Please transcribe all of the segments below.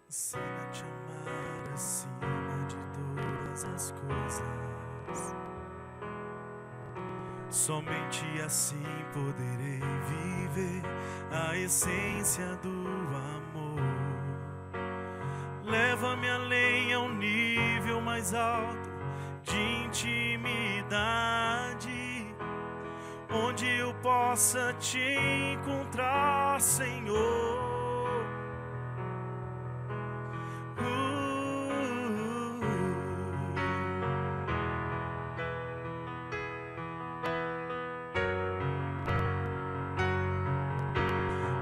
Ensina-te a amar acima de todas as coisas. Somente assim poderei viver a essência do amor. Leva-me além a um nível mais alto de intimidade, onde eu possa te encontrar, Senhor.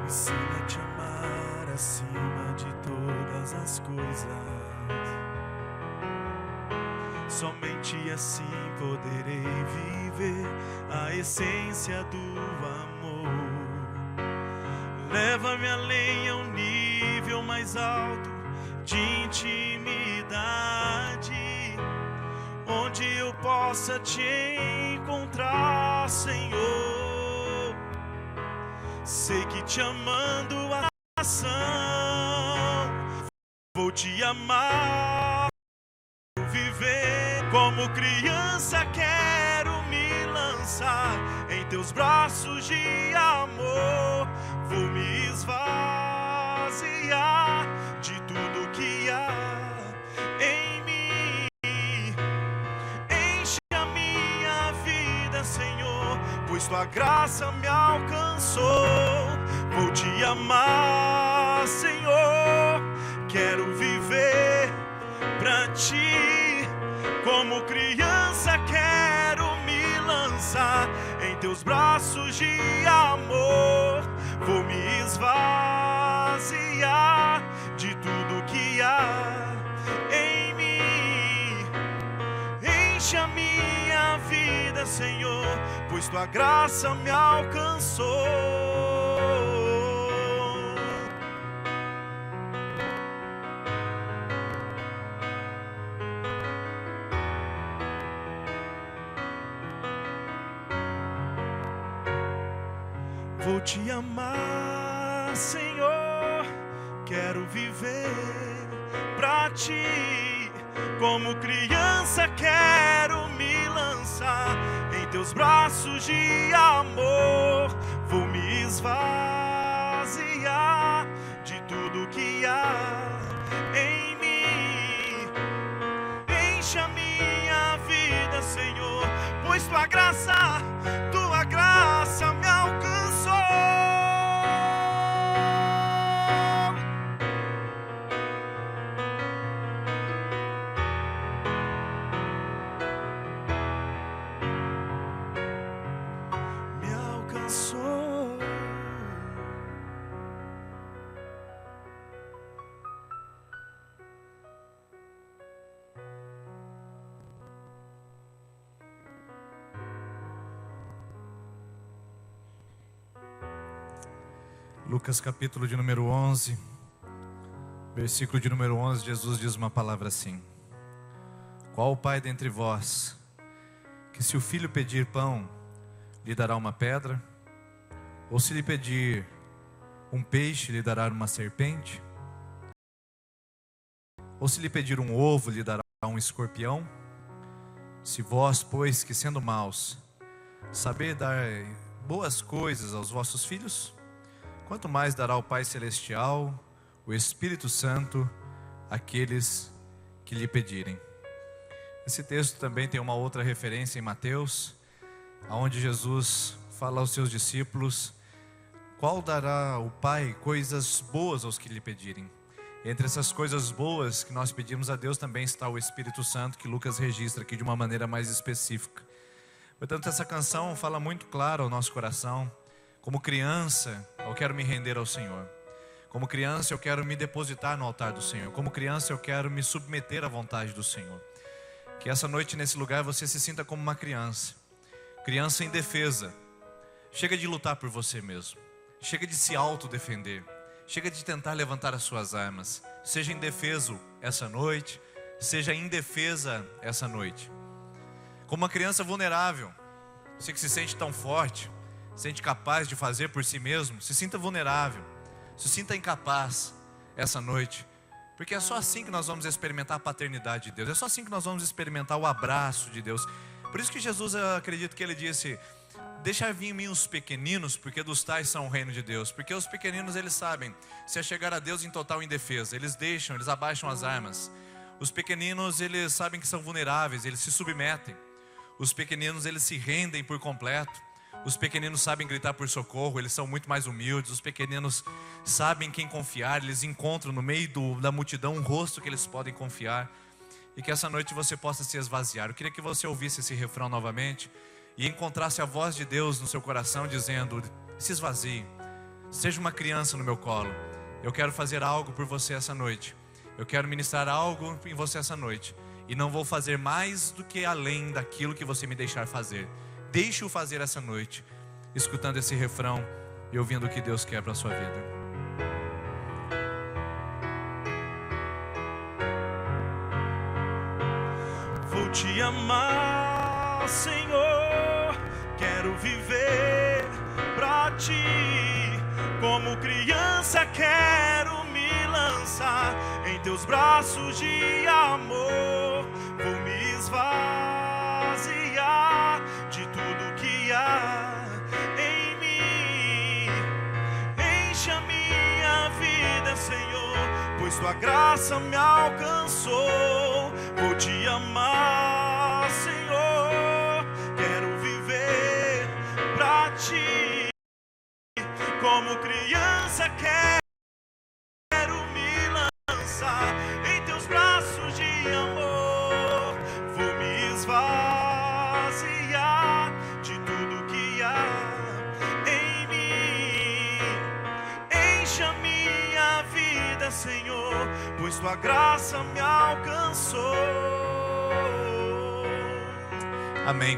Ensina-te a amar acima de todas as coisas. Somente assim poderei viver a essência do amor. Leva-me além a um nível mais alto de intimidade, onde eu possa te encontrar, Senhor. Sei que te amando a ação, vou te amar, vou viver como criança, quero me lançar em teus braços de amor. Vou me esvaziar de tudo que há em mim. Enche a minha vida, Senhor, pois tua graça me alcançou. Vou te amar, Senhor, quero viver pra ti. Como criança quero me lançar em teus braços de amor. Vou me esvaziar de tudo que há em mim. Enche a minha vida, Senhor, pois tua graça me alcançou. Vou te amar, Senhor, quero viver pra ti. Como criança quero me lançar em teus braços de amor. Vou me esvaziar de tudo que há em mim. Enche a minha vida, Senhor, pois tua graça me alcançou. Me alcançou. Lucas capítulo de número 11, versículo de número 11, Jesus diz uma palavra assim: Qual o pai dentre vós, que se o filho pedir pão, lhe dará uma pedra? Ou se lhe pedir um peixe, lhe dará uma serpente? Ou se lhe pedir um ovo, lhe dará um escorpião? Se vós, pois, que sendo maus, saber dar boas coisas aos vossos filhos, quanto mais dará o Pai Celestial, o Espírito Santo, àqueles que lhe pedirem. Esse texto também tem uma outra referência em Mateus, onde Jesus fala aos seus discípulos: qual dará o Pai coisas boas aos que lhe pedirem? Entre essas coisas boas que nós pedimos a Deus também está o Espírito Santo, que Lucas registra aqui de uma maneira mais específica. Portanto, essa canção fala muito claro ao nosso coração. Como criança, eu quero me render ao Senhor. Como criança, eu quero me depositar no altar do Senhor. Como criança, eu quero me submeter à vontade do Senhor. Que essa noite, nesse lugar, você se sinta como uma criança. Criança indefesa. Chega de lutar por você mesmo. Chega de se autodefender. Chega de tentar levantar as suas armas. Seja indefeso essa noite. Seja indefesa essa noite. Como uma criança vulnerável. Você que se sente tão forte, sente capaz de fazer por si mesmo, se sinta vulnerável, se sinta incapaz essa noite. Porque é só assim que nós vamos experimentar a paternidade de Deus. É só assim que nós vamos experimentar o abraço de Deus. Por isso que Jesus, eu acredito que ele disse: deixa vir em mim os pequeninos, porque dos tais são o reino de Deus. Porque os pequeninos, eles sabem se chegar a Deus em total indefesa. Eles abaixam as armas. Os pequeninos, eles sabem que são vulneráveis, eles se submetem. Os pequeninos, eles se rendem por completo. Os pequeninos sabem gritar por socorro, eles são muito mais humildes. Os pequeninos sabem quem confiar, eles encontram no meio da multidão um rosto que eles podem confiar. E que essa noite você possa se esvaziar. Eu queria que você ouvisse esse refrão novamente e encontrasse a voz de Deus no seu coração dizendo: se esvazie, seja uma criança no meu colo. Eu quero fazer algo por você essa noite. Eu quero ministrar algo em você essa noite. E não vou fazer mais do que além daquilo que você me deixar fazer. Deixe-o fazer essa noite, escutando esse refrão e ouvindo o que Deus quer para a sua vida. Vou te amar, Senhor, quero viver pra ti. Como criança quero me lançar em teus braços de amor. Vou me esvaziar de tudo que há em mim. Enche a minha vida, Senhor, pois tua graça me alcançou. Vou te amar, Senhor, quero viver pra ti. Como criança quero me lançar em teus braços de amor. Vou me esvaziar de tudo que há em mim. Enche a minha vida, Senhor, pois tua graça me alcançou. Amém.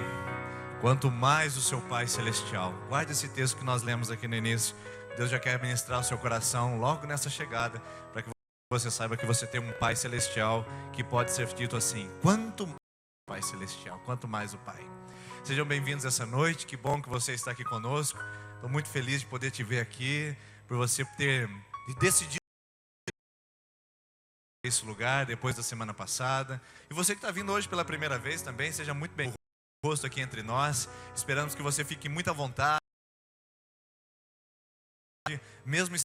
Quanto mais o seu Pai Celestial. Guarde esse texto que nós lemos aqui no início. Deus já quer ministrar o seu coração logo nessa chegada, para que você saiba que você tem um Pai Celestial, que pode ser dito assim: quanto mais o Pai Celestial, quanto mais o Pai. Sejam bem-vindos essa noite, que bom que você está aqui conosco. Estou muito feliz de poder te ver aqui, por você ter decidido esse lugar depois da semana passada. E você que está vindo hoje pela primeira vez também, seja muito bem-vindo rosto aqui entre nós. Esperamos que você fique muito à vontade, mesmo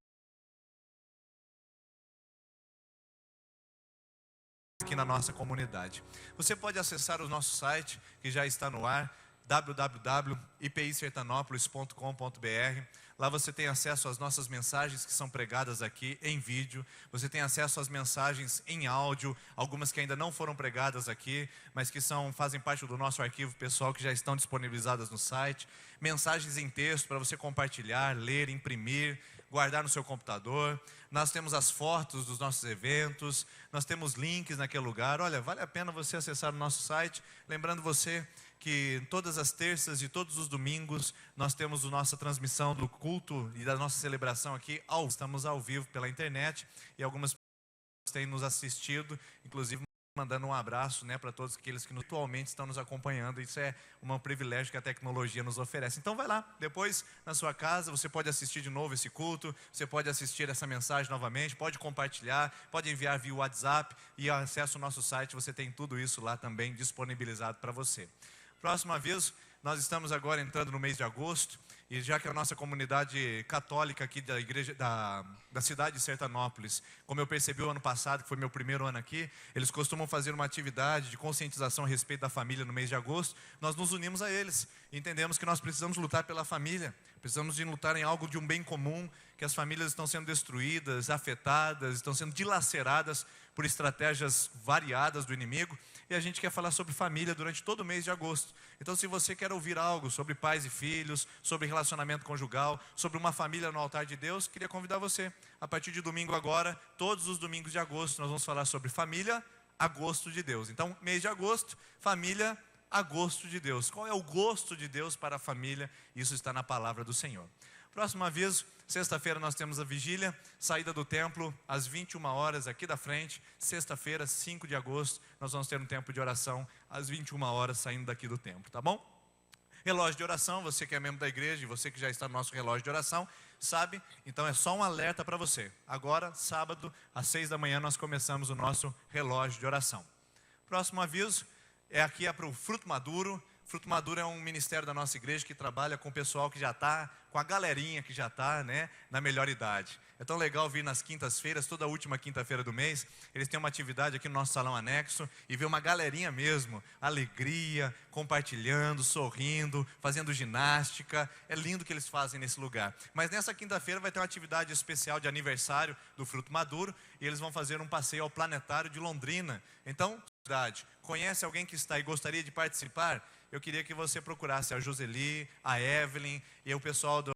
aqui na nossa comunidade. Você pode acessar o nosso site, que já está no ar, www.ipisertanopolis.com.br. Lá você tem acesso às nossas mensagens que são pregadas aqui em vídeo. Você tem acesso às mensagens em áudio, algumas que ainda não foram pregadas aqui, mas que fazem parte do nosso arquivo pessoal, que já estão disponibilizadas no site. Mensagens em texto para você compartilhar, ler, imprimir, guardar no seu computador. Nós temos as fotos dos nossos eventos, nós temos links naquele lugar. Olha, vale a pena você acessar o nosso site. Lembrando você que todas as terças e todos os domingos nós temos a nossa transmissão do culto e da nossa celebração aqui. Estamos ao vivo pela internet e algumas pessoas têm nos assistido, inclusive mandando um abraço, para todos aqueles que atualmente estão nos acompanhando. Isso é um privilégio que a tecnologia nos oferece. Então vai lá, depois na sua casa você pode assistir de novo esse culto, você pode assistir essa mensagem novamente, pode compartilhar, pode enviar via WhatsApp e acesso ao nosso site. Você tem tudo isso lá também disponibilizado para você. Próximo aviso, nós estamos agora entrando no mês de agosto, e já que a nossa comunidade católica aqui da igreja da cidade de Sertanópolis, como eu percebi o ano passado, que foi meu primeiro ano aqui, eles costumam fazer uma atividade de conscientização a respeito da família no mês de agosto. Nós nos unimos a eles, entendemos que nós precisamos lutar pela família, precisamos de lutar em algo de um bem comum, que as famílias estão sendo destruídas, afetadas, estão sendo dilaceradas por estratégias variadas do inimigo. E a gente quer falar sobre família durante todo o mês de agosto. Então, se você quer ouvir algo sobre pais e filhos, sobre relacionamento conjugal, sobre uma família no altar de Deus, queria convidar você. A partir de domingo agora, todos os domingos de agosto, nós vamos falar sobre família, agosto de Deus. Então, mês de agosto, família, agosto de Deus. Qual é o gosto de Deus para a família? Isso está na palavra do Senhor. Próximo aviso, sexta-feira nós temos a vigília, saída do templo às 21 horas aqui da frente. Sexta-feira, 5 de agosto, nós vamos ter um tempo de oração às 21 horas saindo daqui do templo, tá bom? Relógio de oração, você que é membro da igreja e você que já está no nosso relógio de oração, sabe? Então é só um alerta para você. Agora, sábado, às 6 da manhã, nós começamos o nosso relógio de oração. Próximo aviso é para o Fruto Maduro. Fruto Maduro é um ministério da nossa igreja que trabalha com o pessoal que já está, com a galerinha que já está, né, na melhor idade. É tão legal vir nas quintas-feiras, toda a última quinta-feira do mês, eles têm uma atividade aqui no nosso salão anexo, e ver uma galerinha mesmo, alegria, compartilhando, sorrindo, fazendo ginástica. É lindo o que eles fazem nesse lugar. Mas nessa quinta-feira vai ter uma atividade especial de aniversário do Fruto Maduro, e eles vão fazer um passeio ao Planetário de Londrina. Então, conhece alguém que está e gostaria de participar? Eu queria que você procurasse a Joseli, a Evelyn e o pessoal do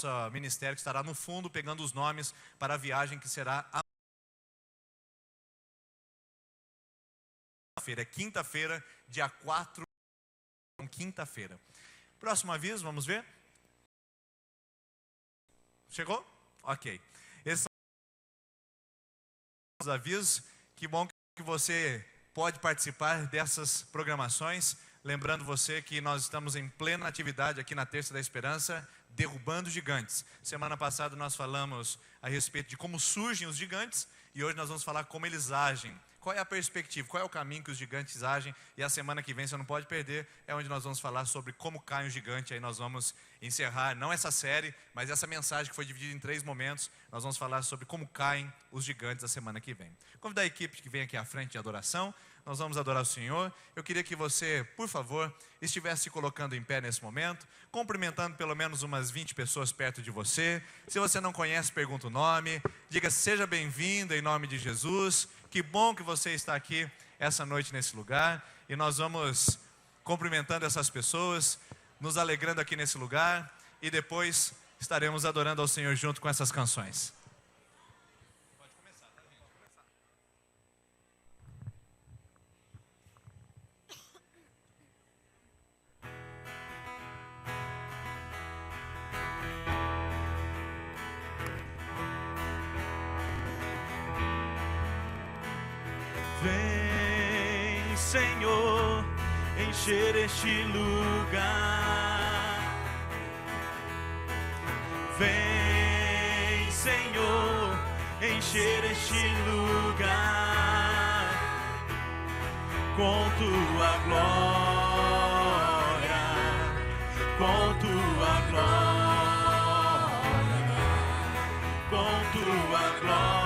nosso ministério que estará no fundo pegando os nomes para a viagem que será quinta-feira, dia 4, quinta-feira. Próximo aviso, vamos ver? Chegou? Ok. Esses são os avisos. Que bom que você pode participar dessas programações. Lembrando você que nós estamos em plena atividade aqui na Terça da Esperança, derrubando gigantes. Semana passada nós falamos a respeito de como surgem os gigantes e hoje nós vamos falar como eles agem. Qual é a perspectiva, qual é o caminho que os gigantes agem? E a semana que vem, você não pode perder, é onde nós vamos falar sobre como cai um gigante. Aí nós vamos encerrar, não essa série, mas essa mensagem que foi dividida em 3 momentos. Nós vamos falar sobre como caem os gigantes a semana que vem. Convidar a equipe que vem aqui à frente de adoração. Nós vamos adorar o Senhor. Eu queria que você, por favor, estivesse se colocando em pé nesse momento, cumprimentando pelo menos umas 20 pessoas perto de você. Se você não conhece, pergunta o nome. Diga, seja bem-vindo em nome de Jesus. Que bom que você está aqui essa noite nesse lugar. E nós vamos cumprimentando essas pessoas, nos alegrando aqui nesse lugar. E depois estaremos adorando ao Senhor junto com essas canções. Vem, Senhor, encher este lugar. Vem, Senhor, encher este lugar com tua glória, com tua glória, com tua glória.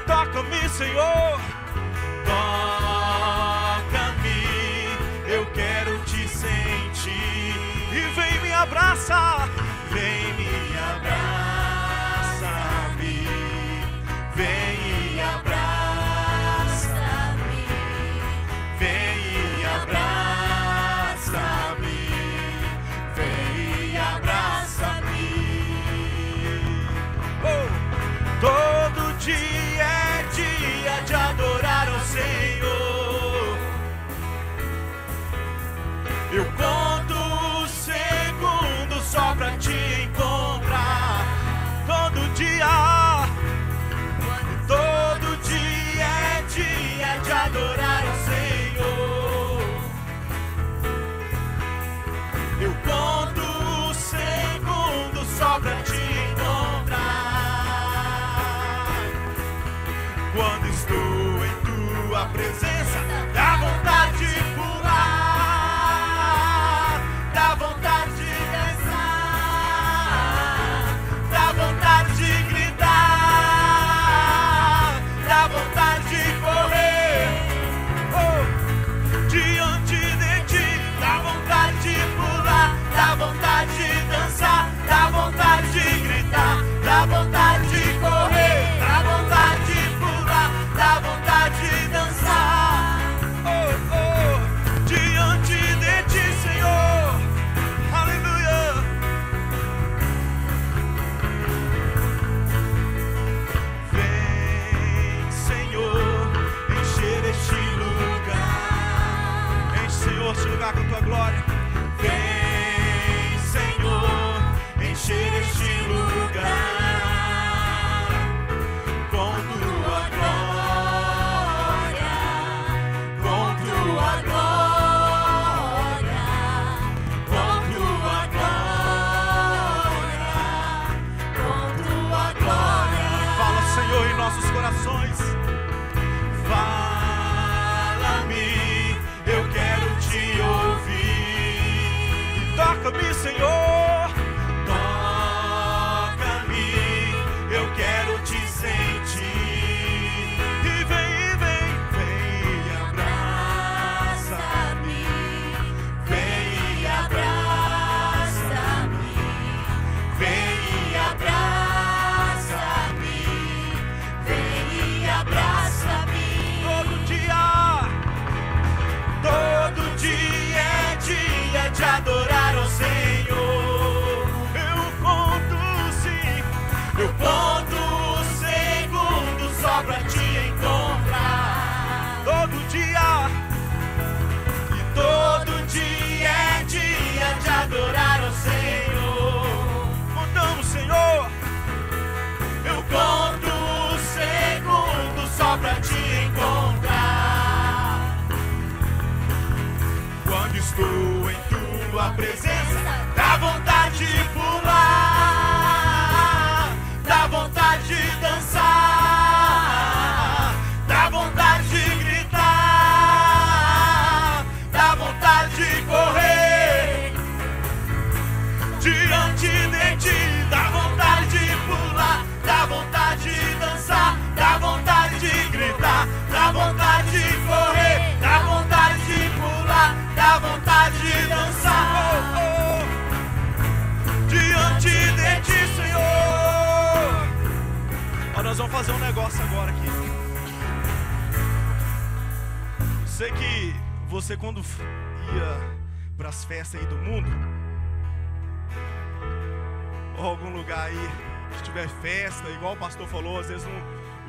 Toca-me, Senhor, toca-me, eu quero te sentir. E vem me abraçar, vem me abraça-me, vem e abraça-me, vem e abraça-me, vem e abraça-me. Oh, todo dia de adorar ao Senhor. Eu conto os segundos só pra te encontrar. Todo dia é dia de adorar ao Senhor. Eu conto os segundos só pra te encontrar. Quando estou em tua presença, dá vontade de pular, dá vontade de dançar, dá vontade de gritar, dá vontade de correr, oh, diante de ti, dá vontade de pular, dá vontade de dançar, dá vontade de gritar, dá vontade de correr, dá vontade de dá vontade de dançar, nossos corações. Fala-me, eu quero te ouvir. Toca-me, Senhor. Toca-me, eu quero te sentir. E vem, vem, vem, abraça-me. Vem e abraça-me. Vem e abraça-me. Vem e abraça-me. Todo dia é dia de adorar ao Senhor. Eu conto os segundos só pra te encontrar. Todo dia, e todo dia é dia de adorar ao Senhor. Contamos, Senhor. Eu conto os segundos só pra te encontrar. Quando estou em tua presença, dá vontade de pular, dá vontade de dançar, dá vontade de gritar, dá vontade de correr diante de ti, dá vontade de pular, dá vontade de dançar, dá vontade de gritar, dá vontade de correr, dá vontade de pular, dá vontade de dançar, diante de ti, Senhor. Ó, nós vamos fazer um negócio agora aqui. Sei que você, quando ia para as festas aí do mundo, ou algum lugar aí que tiver festa, igual o pastor falou, às vezes num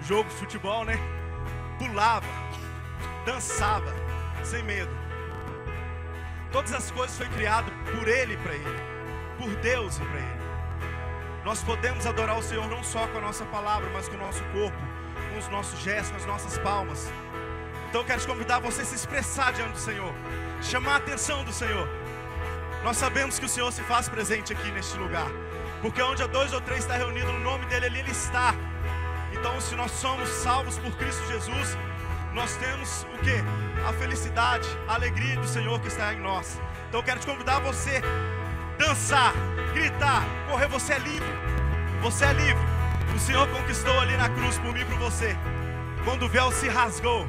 jogo de futebol, né? Pulava, dançava, sem medo. Todas as coisas foi criado por Ele e para Ele, por Deus e para Ele. Nós podemos adorar o Senhor não só com a nossa palavra, mas com o nosso corpo, com os nossos gestos, com as nossas palmas. Então eu quero te convidar a você se expressar diante do Senhor, chamar a atenção do Senhor. Nós sabemos que o Senhor se faz presente aqui neste lugar, porque onde há 2 ou 3 está reunido no nome dEle, ali Ele está. Então, se nós somos salvos por Cristo Jesus, nós temos o quê? A felicidade, a alegria do Senhor que está em nós. Então eu quero te convidar a você dançar, gritar, correr. Você é livre, você é livre. O Senhor conquistou ali na cruz por mim e por você. Quando o véu se rasgou,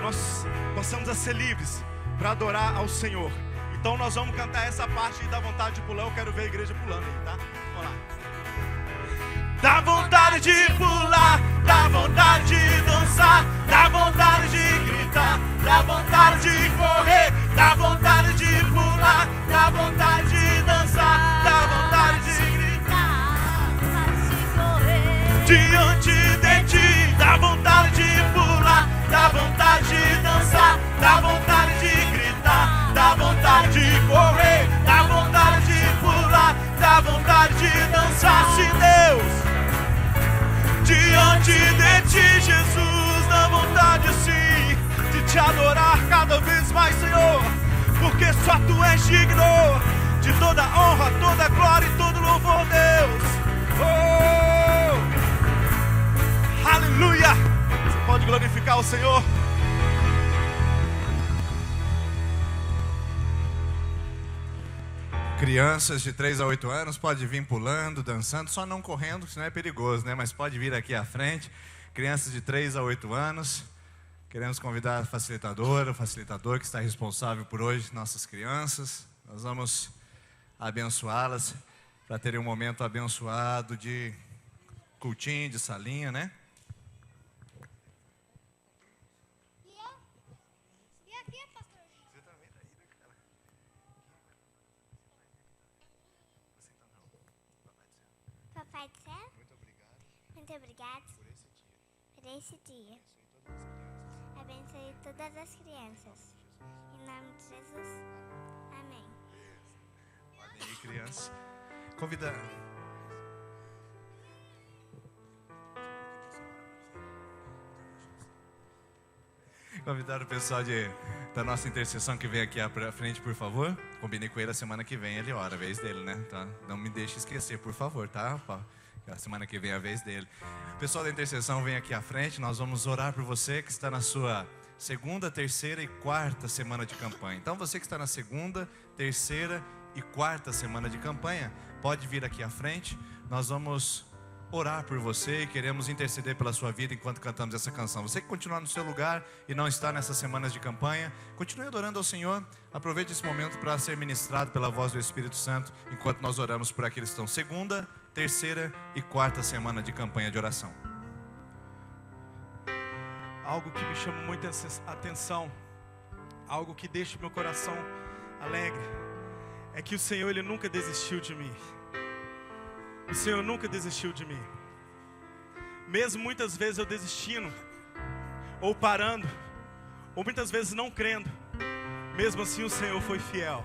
nós passamos a ser livres para adorar ao Senhor. Então nós vamos cantar essa parte e dá vontade de pular. Eu quero ver a igreja pulando aí, tá? Vamos lá. Dá vontade de pular, dá vontade de dançar, dá vontade de gritar, dá vontade de correr, dá vontade de pular, dá vontade de dançar, dá vontade de gritar, diante de ti, dá vontade de pular, dá vontade de dançar, dá vontade de gritar, dá vontade de correr, dá vontade de pular, dá vontade de dançar, se Deus diante de ti, Jesus, dá vontade sim de te adorar cada vez mais, Senhor, porque só tu és digno de toda honra, toda glória e todo louvor, Deus. Oh, aleluia. Você pode glorificar o Senhor. Crianças de 3 a 8 anos pode vir pulando, dançando, só não correndo, senão é perigoso, né? Mas pode vir aqui à frente. Crianças de 3 a 8 anos. Queremos convidar a facilitadora, o facilitador que está responsável por hoje, nossas crianças. Nós vamos abençoá-las para terem um momento abençoado de cultinho, de salinha, né? Papai do céu, muito obrigado por esse dia. Abençoe todas as crianças. Em nome de Jesus. Amém. Podem ir, crianças. Convida. Convidar o pessoal da nossa intercessão que vem aqui à frente, por favor. Combinei com ele a semana que vem, ele ora, a vez dele, né? Então, não me deixe esquecer, por favor, tá? A semana que vem é a vez dele. O pessoal da intercessão vem aqui à frente. Nós vamos orar por você que está na sua segunda, terceira e quarta semana de campanha. Então você que está na segunda, terceira e quarta semana de campanha, pode vir aqui à frente. Nós vamos orar por você e queremos interceder pela sua vida enquanto cantamos essa canção. Você que continua no seu lugar e não está nessas semanas de campanha, continue adorando ao Senhor. Aproveite esse momento para ser ministrado pela voz do Espírito Santo enquanto nós oramos por aqueles que estão segunda, terceira e quarta semana de campanha de oração. Algo que me chama muita atenção, algo que deixa o meu coração alegre, é que o Senhor, Ele nunca desistiu de mim. O Senhor nunca desistiu de mim. Mesmo muitas vezes eu desistindo, ou parando, ou muitas vezes não crendo, mesmo assim o Senhor foi fiel.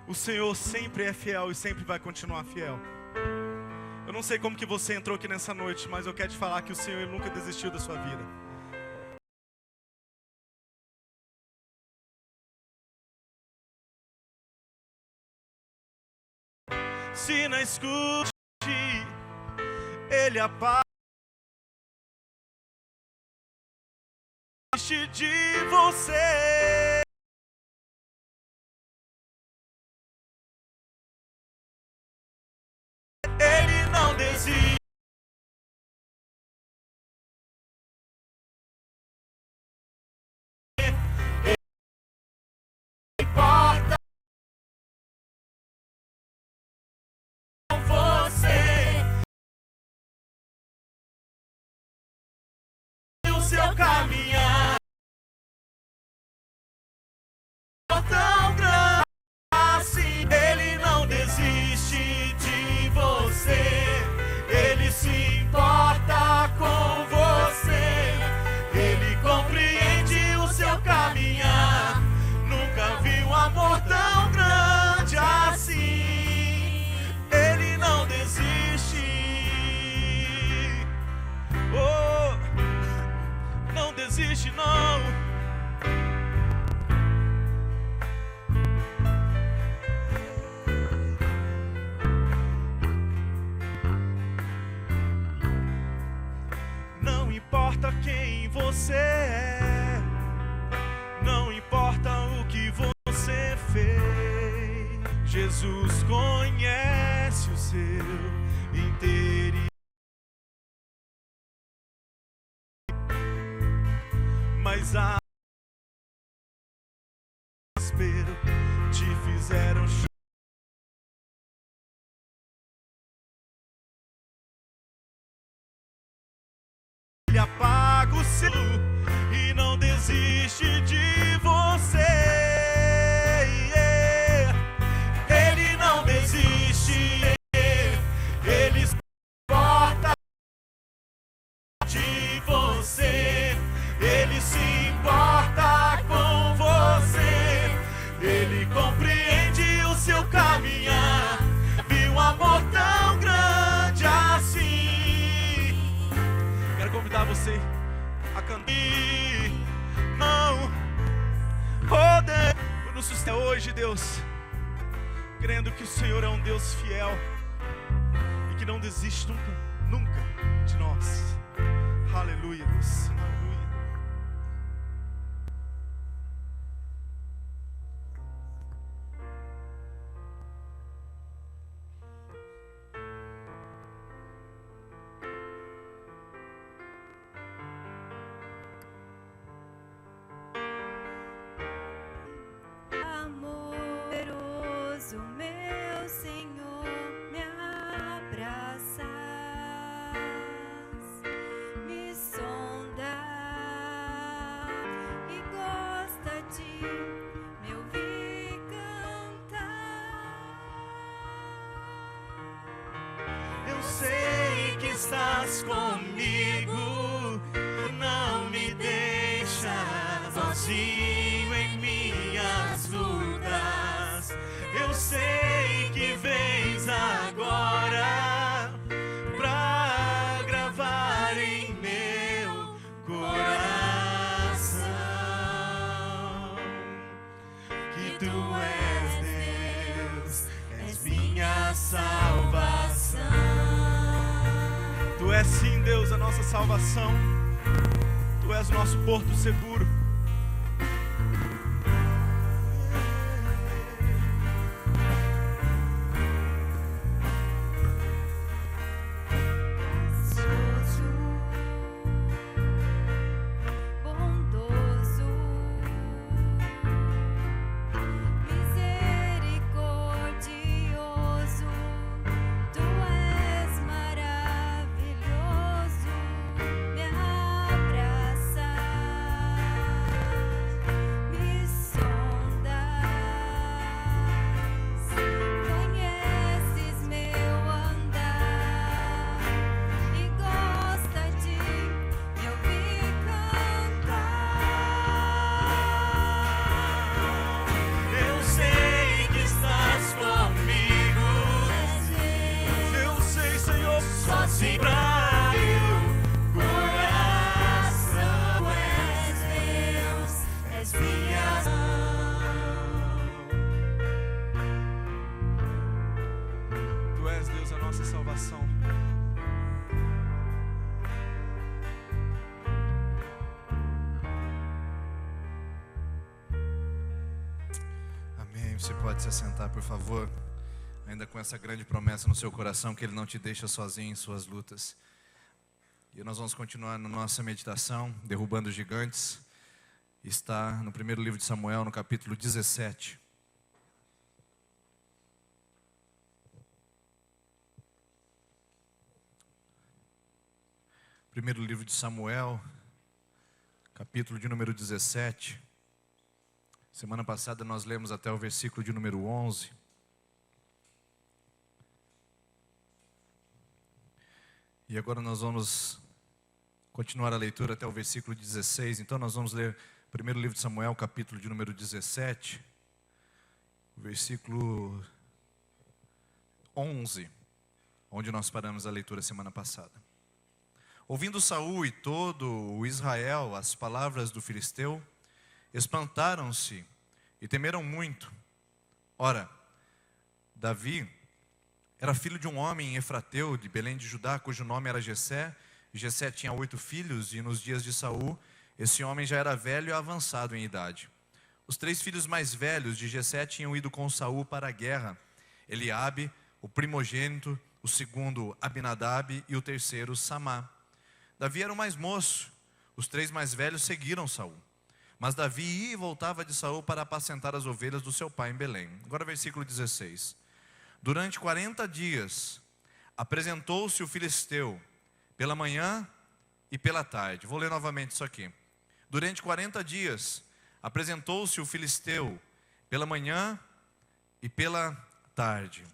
O Senhor sempre é fiel e sempre vai continuar fiel. Eu não sei como que você entrou aqui nessa noite, mas eu quero te falar que o Senhor nunca desistiu da sua vida. Se não escute, Ele apaga de você. Ele não desiste. Importa com você o seu caminhar tão grande assim. Ele não desiste de você. Ele se importa com você. Ele compreende o seu caminhar. Nunca vi um amor tão grande assim. Ele não desiste. Oh, não desiste não. Não importa quem você é, não importa o que você fez, Jesus conhece o seu interior. Mas a desespero te fizeram chorar. Ele apaga o seu e não desiste de você. Ele não desiste. Ele se importa de você. Ele se importa com você. Ele compreende o seu caminhar. Viu um amor tão grande assim. Quero convidar você a cantar. Não poder nos sustentar hoje, Deus, crendo que o Senhor é um Deus fiel e que não desiste nunca, nunca de nós. Aleluia, Deus. Aleluia. Amoroso meu Senhor, me abraças, me sondas e gosta de me ouvir cantar. Eu sei que estás comigo, não me deixa sozinho em minhas lutas. Eu sei que vens agora pra gravar em meu coração que tu és Deus, és minha salvação. salvação, Tu és o nosso porto seguro. Bondoso, misericordioso, Tu és maravilhoso, me abraças, me sondas, conheces meu andar e gosta de me ouvir cantar. Eu sei que estás comigo. Eu sei, Senhor, sozinho pra eu coração. Tu és Deus, és minha Tu és, Deus, a nossa salvação. Amém. Você pode se assentar, por favor. Ainda com essa grande promessa no seu coração, que Ele não te deixa sozinho em suas lutas. E nós vamos continuar na nossa meditação, derrubando gigantes. Está no primeiro livro de Samuel, no capítulo 17. Primeiro livro de Samuel, capítulo de número 17. Semana passada nós lemos até o versículo de número 11. E agora nós vamos continuar a leitura até o versículo 16. Então nós vamos ler primeiro livro de Samuel, capítulo de número 17, o versículo 11, onde nós paramos a leitura semana passada. Ouvindo Saul e todo o Israel as palavras do filisteu, espantaram-se e temeram muito. Ora, Davi era filho de um homem efrateu de Belém de Judá, cujo nome era Jessé. E Jessé tinha 8 filhos, e nos dias de Saul, esse homem já era velho e avançado em idade. Os 3 filhos mais velhos de Jessé tinham ido com Saul para a guerra: Eliabe, o primogênito, o segundo Abinadab e o terceiro Samá. Davi era o mais moço. Os 3 mais velhos seguiram Saul. Mas Davi ia e voltava de Saul para apacentar as ovelhas do seu pai em Belém. Agora versículo 16. Durante 40 dias apresentou-se o filisteu pela manhã e pela tarde. Vou ler novamente isso aqui. Durante 40 dias apresentou-se o filisteu pela manhã e pela tarde.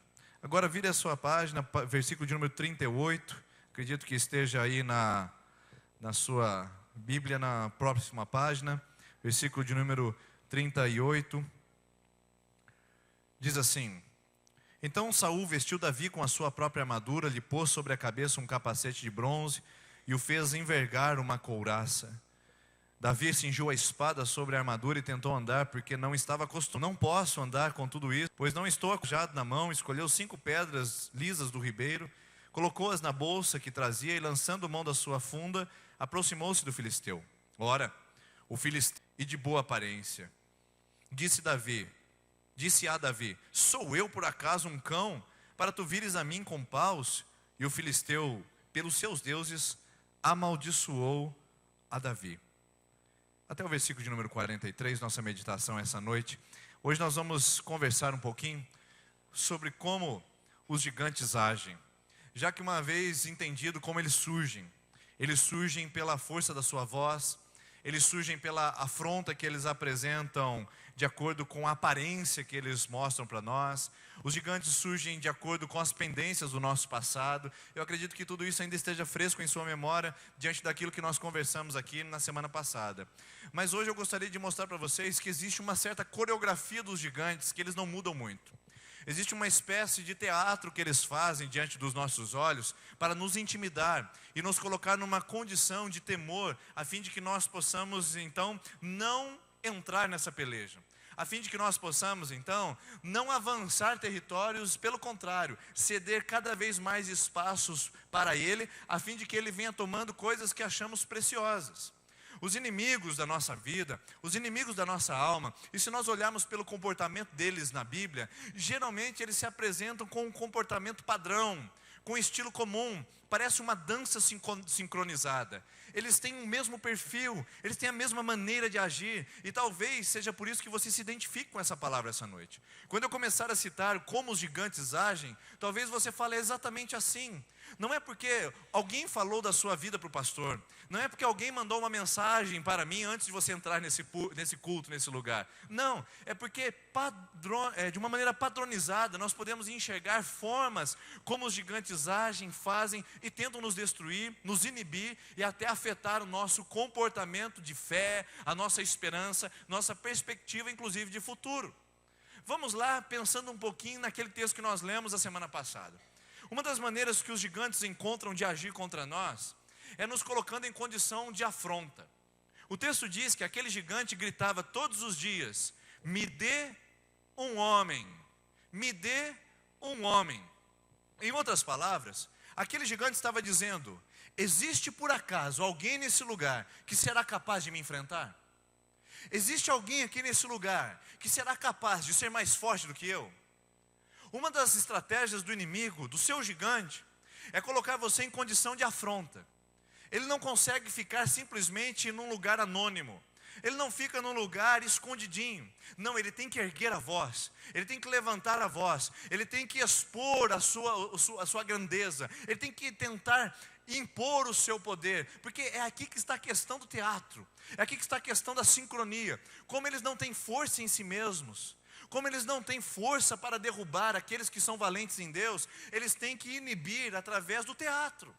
Agora vire a sua página, versículo de número 38. Acredito que esteja aí na sua Bíblia, na próxima página. Versículo de número 38. Diz assim: Então Saul vestiu Davi com a sua própria armadura, lhe pôs sobre a cabeça um capacete de bronze e o fez envergar uma couraça. Davi cingiu a espada sobre a armadura e tentou andar, porque não estava acostumado. Não posso andar com tudo isso, pois não estou acostumado na mão. Escolheu 5 pedras lisas do ribeiro, colocou-as na bolsa que trazia e, lançando mão da sua funda, aproximou-se do filisteu. Ora, o filisteu, e de boa aparência, disse a Davi: Sou eu por acaso um cão, para tu vires a mim com paus? E o filisteu, pelos seus deuses, amaldiçoou a Davi. Até o versículo de número 43, nossa meditação essa noite. Hoje nós vamos conversar um pouquinho sobre como os gigantes agem. Já que uma vez entendido como eles surgem pela força da sua voz, eles surgem pela afronta que eles apresentam de acordo com a aparência que eles mostram para nós. Os gigantes surgem de acordo com as pendências do nosso passado. Eu acredito que tudo isso ainda esteja fresco em sua memória, diante daquilo que nós conversamos aqui na semana passada. Mas hoje eu gostaria de mostrar para vocês que existe uma certa coreografia dos gigantes, que eles não mudam muito. Existe uma espécie de teatro que eles fazem diante dos nossos olhos para nos intimidar e nos colocar numa condição de temor, a fim de que nós possamos então não entrar nessa peleja, a fim de que nós possamos, então, não avançar territórios, pelo contrário, ceder cada vez mais espaços para Ele, a fim de que Ele venha tomando coisas que achamos preciosas. Os inimigos da nossa vida, os inimigos da nossa alma, e se nós olharmos pelo comportamento deles na Bíblia, geralmente eles se apresentam com um comportamento padrão, com um estilo comum, parece uma dança sincronizada. Eles têm o mesmo perfil, eles têm a mesma maneira de agir, e talvez seja por isso que você se identifique com essa palavra essa noite. Quando eu começar a citar como os gigantes agem, talvez você fale exatamente assim. Não é porque alguém falou da sua vida para o pastor, não é porque alguém mandou uma mensagem para mim antes de você entrar nesse culto, nesse lugar. Não, é porque de uma maneira padronizada nós podemos enxergar formas como os gigantes agem, fazem e tentam nos destruir, nos inibir e até afetar o nosso comportamento de fé, a nossa esperança, nossa perspectiva inclusive de futuro. Vamos lá pensando um pouquinho naquele texto que nós lemos a semana passada. Uma das maneiras que os gigantes encontram de agir contra nós é nos colocando em condição de afronta. O texto diz que aquele gigante gritava todos os dias: me dê um homem, me dê um homem. Em outras palavras, aquele gigante estava dizendo: existe por acaso alguém nesse lugar que será capaz de me enfrentar? Existe alguém aqui nesse lugar que será capaz de ser mais forte do que eu? Uma das estratégias do inimigo, do seu gigante, é colocar você em condição de afronta. Ele não consegue ficar simplesmente num lugar anônimo. Ele não fica num lugar escondidinho. Não, ele tem que erguer a voz. Ele tem que levantar a voz. Ele tem que expor a sua grandeza. Ele tem que tentar impor o seu poder. Porque é aqui que está a questão do teatro. É aqui que está a questão da sincronia. Como eles não têm força em si mesmos, como eles não têm força para derrubar aqueles que são valentes em Deus, eles têm que inibir através do teatro.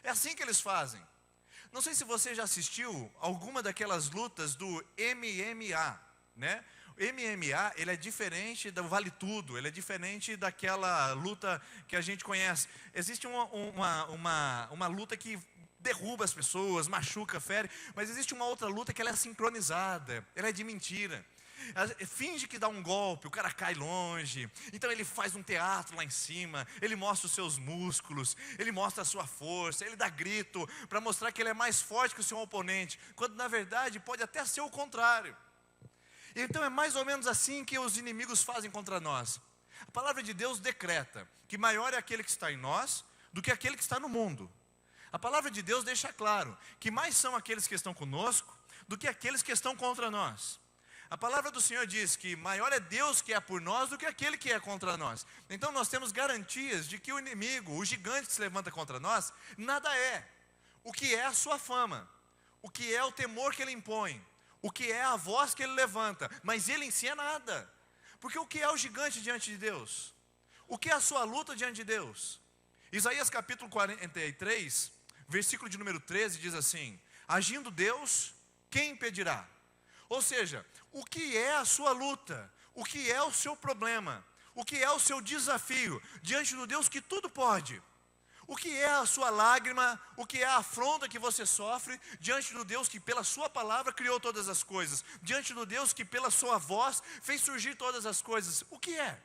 É assim que eles fazem. Não sei se você já assistiu alguma daquelas lutas do MMA, né? O MMA, ele é diferente do Vale Tudo, ele é diferente daquela luta que a gente conhece. Existe uma luta que derruba as pessoas, machuca, fere, mas existe uma outra luta que ela é sincronizada, ela é de mentira. Finge que dá um golpe, o cara cai longe, então ele faz um teatro lá em cima, ele mostra os seus músculos, ele mostra a sua força, ele dá grito para mostrar que ele é mais forte que o seu oponente, quando na verdade pode até ser o contrário. Então é mais ou menos assim que os inimigos fazem contra nós. A palavra de Deus decreta que maior é aquele que está em nós do que aquele que está no mundo. A palavra de Deus deixa claro que mais são aqueles que estão conosco do que aqueles que estão contra nós. A palavra do Senhor diz que maior é Deus que é por nós do que aquele que é contra nós. Então nós temos garantias de que o inimigo, o gigante que se levanta contra nós, nada é. O que é a sua fama, o que é o temor que ele impõe, o que é a voz que ele levanta, mas ele em si é nada. Porque o que é o gigante diante de Deus? O que é a sua luta diante de Deus? Isaías capítulo 43, versículo de número 13 diz assim: agindo Deus, quem impedirá? Ou seja, o que é a sua luta? O que é o seu problema? O que é o seu desafio diante do Deus que tudo pode? O que é a sua lágrima? O que é a afronta que você sofre diante do Deus que pela sua palavra criou todas as coisas? Diante do Deus que pela sua voz fez surgir todas as coisas? O que é?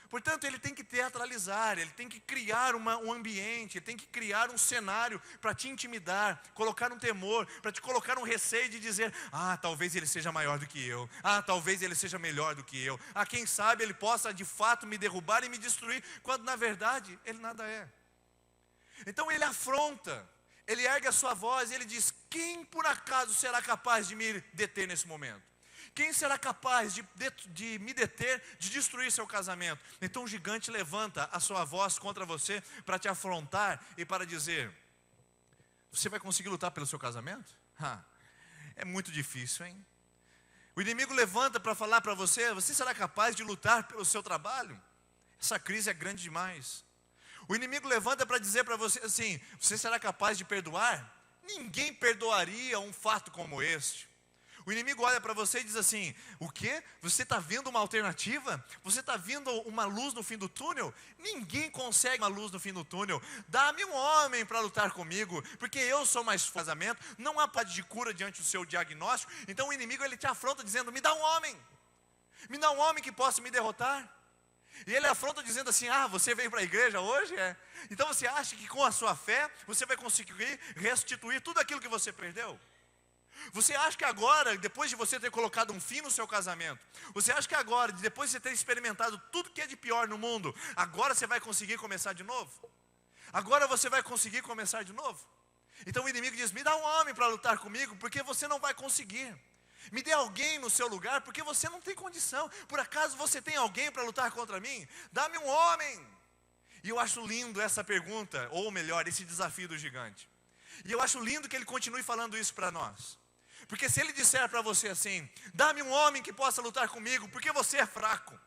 Portanto, ele tem que teatralizar, ele tem que criar um ambiente, ele tem que criar um cenário para te intimidar, colocar um temor, para te colocar um receio de dizer: ah, talvez ele seja maior do que eu, ah, talvez ele seja melhor do que eu, ah, quem sabe ele possa de fato me derrubar e me destruir, quando na verdade ele nada é. Então ele afronta, ele ergue a sua voz e ele diz: quem por acaso será capaz de me deter nesse momento? Quem será capaz de me deter, de destruir seu casamento? Então o gigante levanta a sua voz contra você para te afrontar e para dizer: você vai conseguir lutar pelo seu casamento? É muito difícil, hein? O inimigo levanta para falar para você: você será capaz de lutar pelo seu trabalho? Essa crise é grande demais. O inimigo levanta para dizer para você assim: você será capaz de perdoar? Ninguém perdoaria um fato como este. O inimigo olha para você e diz assim: o quê? Você está vendo uma alternativa? Você está vendo uma luz no fim do túnel? Ninguém consegue uma luz no fim do túnel. Dá-me um homem para lutar comigo, porque eu sou mais casamento. Não há parte de cura diante do seu diagnóstico. Então o inimigo ele te afronta dizendo: me dá um homem. Me dá um homem que possa me derrotar. E ele afronta dizendo assim: você veio para a igreja hoje? Então você acha que com a sua fé você vai conseguir restituir tudo aquilo que você perdeu? Você acha que agora, depois de você ter colocado um fim no seu casamento, você acha que agora, depois de você ter experimentado tudo que é de pior no mundo, agora você vai conseguir começar de novo? Agora você vai conseguir começar de novo? Então o inimigo diz: me dá um homem para lutar comigo, porque você não vai conseguir. Me dê alguém no seu lugar, porque você não tem condição. Por acaso você tem alguém para lutar contra mim? Dá-me um homem. E eu acho lindo essa pergunta, ou melhor, esse desafio do gigante. E eu acho lindo que ele continue falando isso para nós. Porque se ele disser para você assim: dá-me um homem que possa lutar comigo, porque você é fraco.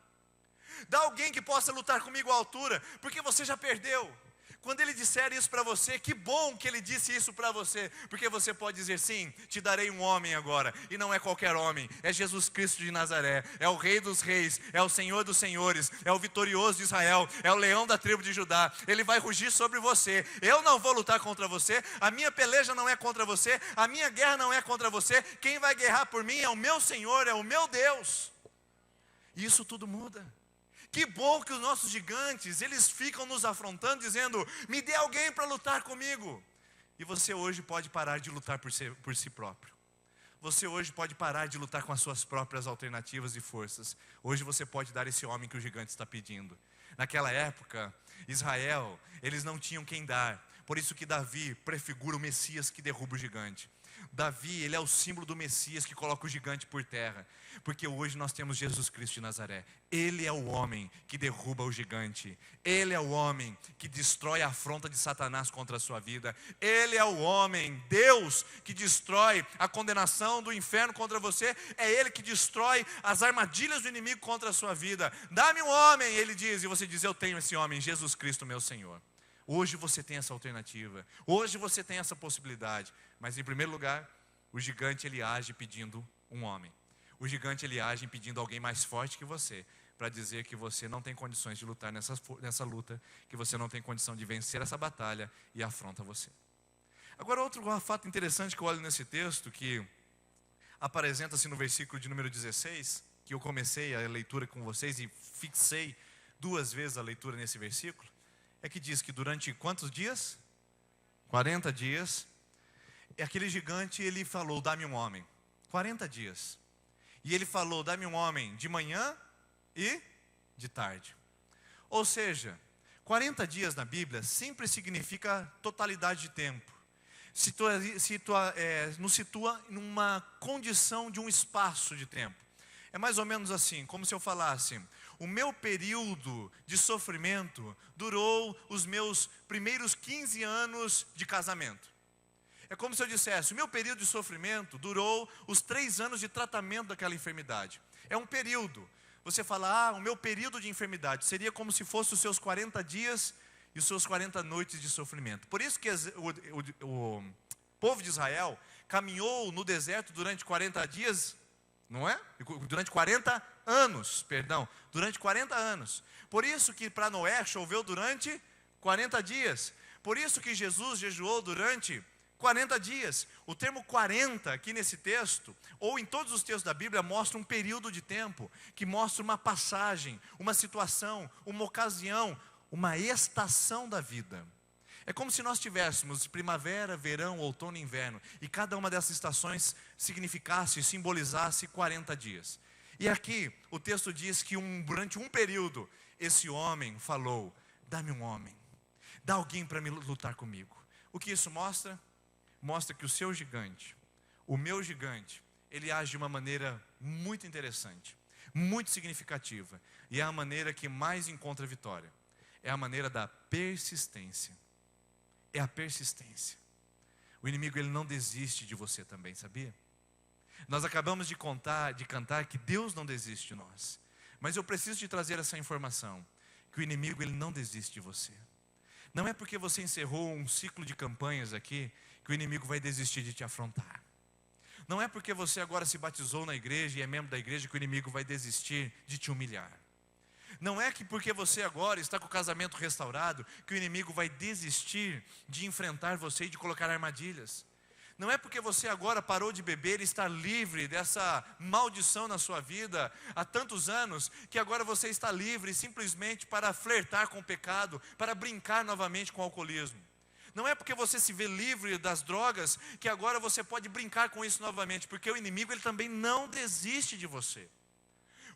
Dá alguém que possa lutar comigo à altura, porque você já perdeu. Quando ele disser isso para você, que bom que ele disse isso para você, porque você pode dizer: sim, te darei um homem agora, e não é qualquer homem, é Jesus Cristo de Nazaré, é o Rei dos Reis, é o Senhor dos Senhores, é o vitorioso de Israel, é o leão da tribo de Judá. Ele vai rugir sobre você. Eu não vou lutar contra você, a minha peleja não é contra você, a minha guerra não é contra você, quem vai guerrar por mim é o meu Senhor, é o meu Deus. E isso tudo muda. Que bom que os nossos gigantes, eles ficam nos afrontando, dizendo: me dê alguém para lutar comigo. E você hoje pode parar de lutar por si próprio. Você hoje pode parar de lutar com as suas próprias alternativas e forças. Hoje você pode dar esse homem que o gigante está pedindo. Naquela época, Israel, eles não tinham quem dar. Por isso que Davi prefigura o Messias que derruba o gigante. Davi, ele é o símbolo do Messias que coloca o gigante por terra. Porque hoje nós temos Jesus Cristo de Nazaré. Ele é o homem que derruba o gigante. Ele é o homem que destrói a afronta de Satanás contra a sua vida. Ele é o homem, Deus, que destrói a condenação do inferno contra você. É Ele que destrói as armadilhas do inimigo contra a sua vida. Dá-me um homem, ele diz, e você diz: eu tenho esse homem, Jesus Cristo meu Senhor. Hoje você tem essa alternativa. Hoje você tem essa possibilidade. Mas em primeiro lugar, o gigante, ele age pedindo um homem. O gigante, ele age pedindo alguém mais forte que você, para dizer que você não tem condições de lutar nessa luta, que você não tem condição de vencer essa batalha, e afronta você. Agora, outro fato interessante que eu olho nesse texto, que apresenta-se no versículo de número 16, que eu comecei a leitura com vocês e fixei 2 vezes a leitura nesse versículo, é que diz que durante quantos dias? 40 dias. Aquele gigante, ele falou: dá-me um homem. 40 dias. E ele falou: dá-me um homem de manhã e de tarde. Ou seja, 40 dias na Bíblia sempre significa totalidade de tempo. Nos situa numa condição de um espaço de tempo. É mais ou menos assim, como se eu falasse: o meu período de sofrimento durou os meus primeiros 15 anos de casamento. É como se eu dissesse: o meu período de sofrimento durou os 3 anos de tratamento daquela enfermidade. É um período. Você fala: o meu período de enfermidade seria como se fosse os seus 40 dias e os seus 40 noites de sofrimento. Por isso que o povo de Israel caminhou no deserto durante 40 dias, não é? Durante 40 anos, durante 40 anos. Por isso que para Noé choveu durante 40 dias. Por isso que Jesus jejuou durante 40 dias. O termo 40 aqui nesse texto, ou em todos os textos da Bíblia, mostra um período de tempo, que mostra uma passagem, uma situação, uma ocasião, uma estação da vida. É como se nós tivéssemos primavera, verão, outono e inverno, e cada uma dessas estações significasse, simbolizasse 40 dias. E aqui o texto diz que durante um período, esse homem falou: dá-me um homem, dá alguém para me lutar comigo. O que isso mostra? Mostra que o seu gigante, o meu gigante, ele age de uma maneira muito interessante, muito significativa. E é a maneira que mais encontra vitória. É a maneira da persistência. É a persistência. O inimigo, ele não desiste de você também, sabia? Nós acabamos de cantar que Deus não desiste de nós. Mas eu preciso te trazer essa informação, que o inimigo, ele não desiste de você. Não é porque você encerrou um ciclo de campanhas aqui, que o inimigo vai desistir de te afrontar. Não é porque você agora se batizou na igreja e é membro da igreja, que o inimigo vai desistir de te humilhar. Não é que porque você agora está com o casamento restaurado, que o inimigo vai desistir de enfrentar você e de colocar armadilhas. Não é porque você agora parou de beber e está livre dessa maldição na sua vida há tantos anos, que agora você está livre simplesmente para flertar com o pecado, para brincar novamente com o alcoolismo. Não é porque você se vê livre das drogas que agora você pode brincar com isso novamente, porque o inimigo ele também não desiste de você.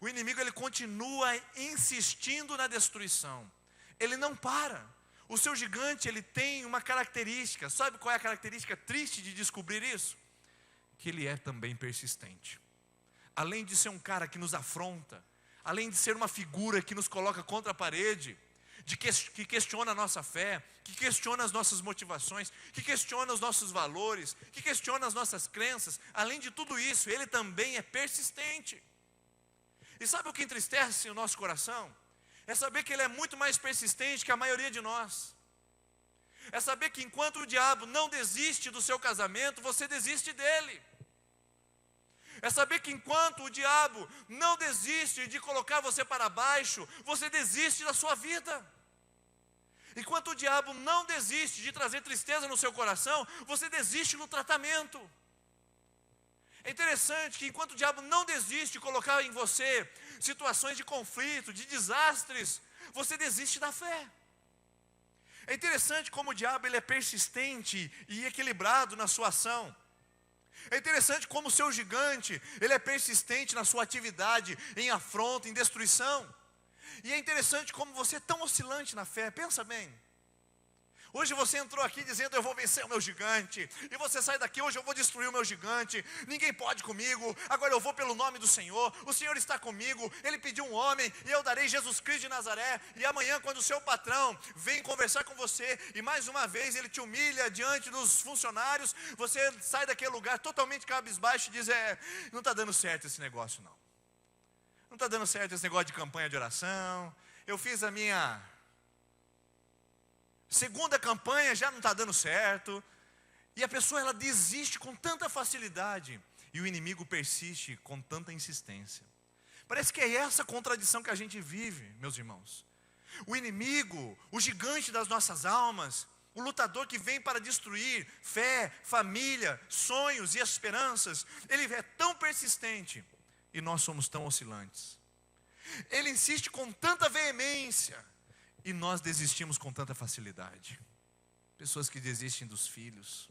O inimigo ele continua insistindo na destruição. Ele não para. O seu gigante ele tem uma característica. Sabe qual é a característica triste de descobrir isso? Que ele é também persistente. Além de ser um cara que nos afronta, além de ser uma figura que nos coloca contra a parede, que questiona a nossa fé, que questiona as nossas motivações, que questiona os nossos valores, que questiona as nossas crenças, além de tudo isso, ele também é persistente. E sabe o que entristece o nosso coração? É saber que ele é muito mais persistente que a maioria de nós. É saber que enquanto o diabo não desiste do seu casamento, você desiste dele. É saber que enquanto o diabo não desiste de colocar você para baixo, você desiste da sua vida. Enquanto o diabo não desiste de trazer tristeza no seu coração, você desiste no tratamento. É interessante que enquanto o diabo não desiste de colocar em você situações de conflito, de desastres, você desiste da fé. É interessante como o diabo ele é persistente e equilibrado na sua ação. É interessante como o seu gigante, ele é persistente na sua atividade, em afronta, em destruição. E é interessante como você é tão oscilante na fé, pensa bem. Hoje você entrou aqui dizendo, eu vou vencer o meu gigante. E você sai daqui, hoje eu vou destruir o meu gigante. Ninguém pode comigo, agora eu vou pelo nome do Senhor. O Senhor está comigo, Ele pediu um homem e eu darei Jesus Cristo de Nazaré. E amanhã quando o seu patrão vem conversar com você e mais uma vez ele te humilha diante dos funcionários, você sai daquele lugar totalmente cabisbaixo e diz, não está dando certo esse negócio não. Não está dando certo esse negócio de campanha de oração. Eu fiz a minha segunda campanha, já não está dando certo. E a pessoa ela desiste com tanta facilidade. E o inimigo persiste com tanta insistência. Parece que é essa contradição que a gente vive, meus irmãos. O inimigo, o gigante das nossas almas, o lutador que vem para destruir fé, família, sonhos e esperanças, ele é tão persistente e nós somos tão oscilantes. Ele insiste com tanta veemência e nós desistimos com tanta facilidade. Pessoas que desistem dos filhos,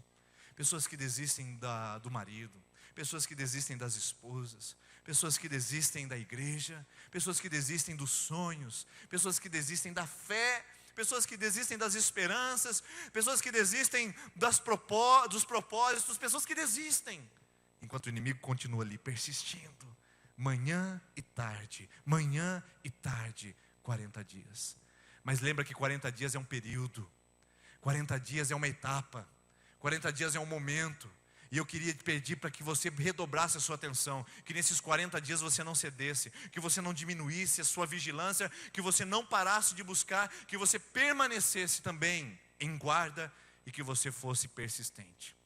pessoas que desistem do marido, pessoas que desistem das esposas, pessoas que desistem da igreja, pessoas que desistem dos sonhos, pessoas que desistem da fé, pessoas que desistem das esperanças, pessoas que desistem dos propósitos, pessoas que desistem, enquanto o inimigo continua ali persistindo, manhã e tarde, 40 dias. Mas lembra que 40 dias é um período, 40 dias é uma etapa, 40 dias é um momento. E eu queria te pedir para que você redobrasse a sua atenção, que nesses 40 dias você não cedesse, que você não diminuísse a sua vigilância, que você não parasse de buscar, que você permanecesse também em guarda e que você fosse persistente.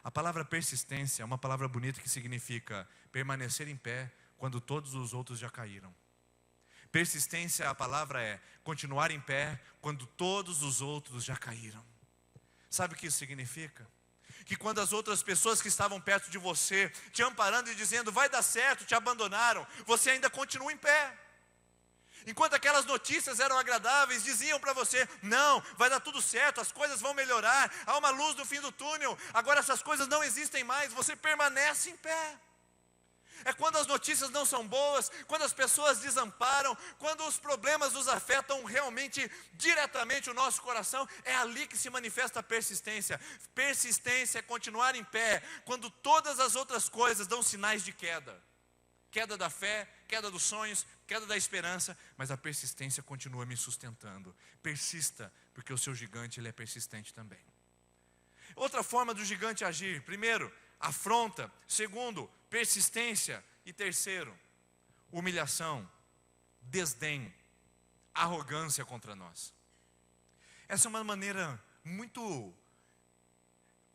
A palavra persistência é uma palavra bonita que significa permanecer em pé quando todos os outros já caíram. Persistência, a palavra é continuar em pé quando todos os outros já caíram. Sabe o que isso significa? Que quando as outras pessoas que estavam perto de você, te amparando e dizendo, vai dar certo, te abandonaram, você ainda continua em pé. Enquanto aquelas notícias eram agradáveis, diziam para você, não, vai dar tudo certo, as coisas vão melhorar, há uma luz no fim do túnel, agora essas coisas não existem mais, você permanece em pé. É quando as notícias não são boas, quando as pessoas desamparam, quando os problemas nos afetam realmente, diretamente o nosso coração, é ali que se manifesta a persistência. Persistência é continuar em pé, quando todas as outras coisas dão sinais de queda. Queda da fé, queda dos sonhos, queda da esperança, mas a persistência continua me sustentando. Persista, porque o seu gigante ele é persistente também. Outra forma do gigante agir, primeiro, afronta. Segundo, persistência. E terceiro, humilhação, desdém, arrogância contra nós. Essa é uma maneira muito,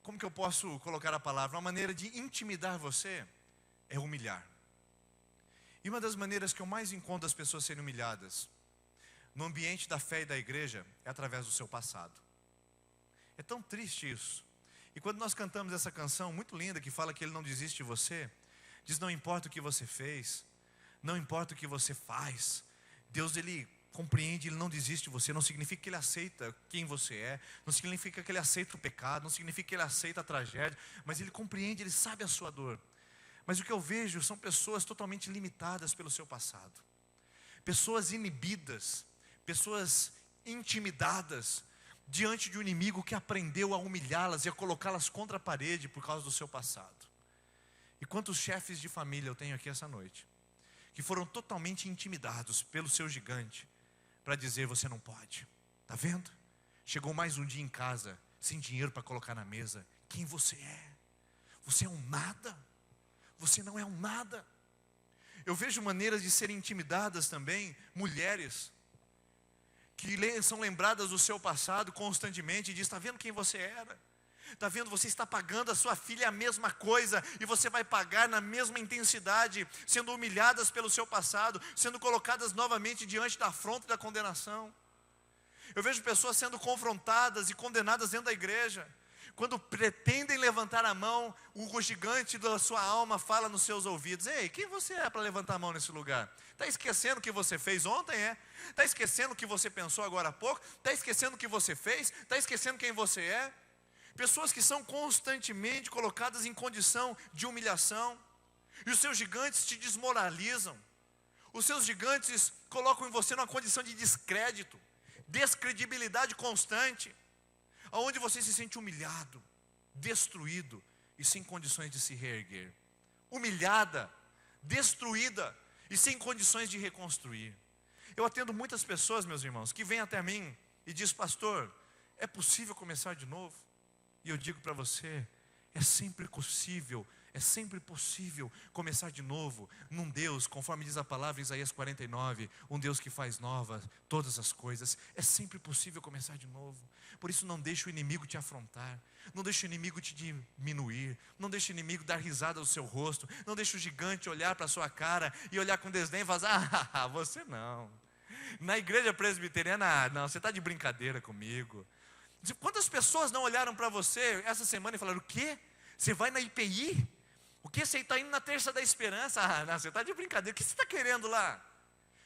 como que eu posso colocar a palavra? Uma maneira de intimidar você é humilhar. E uma das maneiras que eu mais encontro as pessoas serem humilhadas no ambiente da fé e da igreja é através do seu passado. É tão triste isso. E quando nós cantamos essa canção muito linda que fala que Ele não desiste de você, diz: não importa o que você fez, não importa o que você faz, Deus, Ele compreende, Ele não desiste de você. Não significa que Ele aceita quem você é, não significa que Ele aceita o pecado, não significa que Ele aceita a tragédia, mas Ele compreende, Ele sabe a sua dor. Mas o que eu vejo são pessoas totalmente limitadas pelo seu passado, pessoas inibidas, pessoas intimidadas diante de um inimigo que aprendeu a humilhá-las e a colocá-las contra a parede por causa do seu passado. E quantos chefes de família eu tenho aqui essa noite, que foram totalmente intimidados pelo seu gigante, para dizer: você não pode, está vendo? Chegou mais um dia em casa, sem dinheiro para colocar na mesa. Quem você é? Você é um nada, você não é um nada. Eu vejo maneiras de serem intimidadas também, mulheres, que são lembradas do seu passado constantemente e diz: está vendo quem você era? Está vendo, você está pagando a sua filha a mesma coisa, e você vai pagar na mesma intensidade, sendo humilhadas pelo seu passado, sendo colocadas novamente diante da afronta e da condenação. Eu vejo pessoas sendo confrontadas e condenadas dentro da igreja, quando pretendem levantar a mão, o gigante da sua alma fala nos seus ouvidos: ei, quem você é para levantar a mão nesse lugar? Está esquecendo o que você fez ontem, é? Está esquecendo o que você pensou agora há pouco? Está esquecendo o que você fez? Está esquecendo quem você é? Pessoas que são constantemente colocadas em condição de humilhação, e os seus gigantes te desmoralizam, os seus gigantes colocam em você numa condição de descrédito, descredibilidade constante, onde você se sente humilhado, destruído e sem condições de se reerguer, humilhada, destruída e sem condições de reconstruir. Eu atendo muitas pessoas, meus irmãos, que vêm até mim e diz: pastor, é possível começar de novo? E eu digo para você: é sempre possível começar de novo num Deus, conforme diz a palavra em Isaías 49, um Deus que faz novas todas as coisas. É sempre possível começar de novo. Por isso, não deixe o inimigo te afrontar, não deixe o inimigo te diminuir, não deixe o inimigo dar risada no seu rosto, não deixe o gigante olhar para a sua cara e olhar com desdém e falar: ah, você não. Na igreja presbiteriana, não, você está de brincadeira comigo. Quantas pessoas não olharam para você essa semana e falaram: o quê? Você vai na IPI? O que? Você está indo na Terça da Esperança? Ah, não, você está de brincadeira. O que você está querendo lá?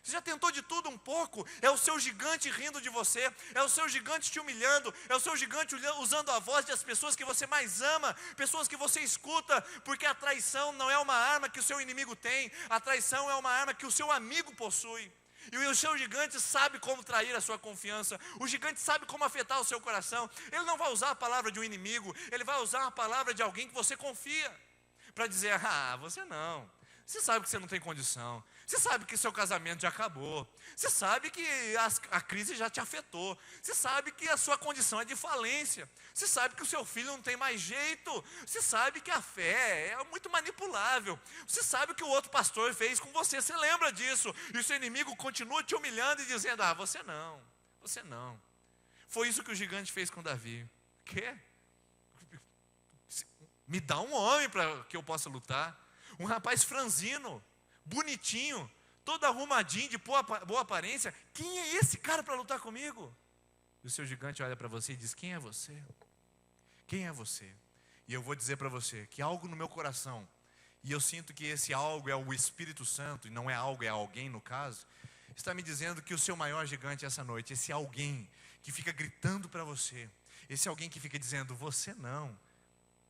Você já tentou de tudo um pouco? É o seu gigante rindo de você, é o seu gigante te humilhando, é o seu gigante usando a voz das pessoas que você mais ama, pessoas que você escuta, porque a traição não é uma arma que o seu inimigo tem, a traição é uma arma que o seu amigo possui. E o seu gigante sabe como trair a sua confiança, o gigante sabe como afetar o seu coração. Ele não vai usar a palavra de um inimigo, ele vai usar a palavra de alguém que você confia, para dizer: ah, você não, você sabe que você não tem condição, você sabe que seu casamento já acabou, você sabe que a crise já te afetou, você sabe que a sua condição é de falência, você sabe que o seu filho não tem mais jeito, você sabe que a fé é muito manipulável, você sabe que o outro pastor fez com você, você lembra disso, e o seu inimigo continua te humilhando e dizendo: ah, você não. Foi isso que o gigante fez com Davi. Quê? Me dá um homem para que eu possa lutar, um rapaz franzino, bonitinho, todo arrumadinho, de boa aparência. Quem é esse cara para lutar comigo? E o seu gigante olha para você e diz: quem é você? Quem é você? E eu vou dizer para você que algo no meu coração, e eu sinto que esse algo é o Espírito Santo, e não é algo, é alguém no caso, está me dizendo que o seu maior gigante essa noite, esse alguém que fica gritando para você, esse alguém que fica dizendo: você não,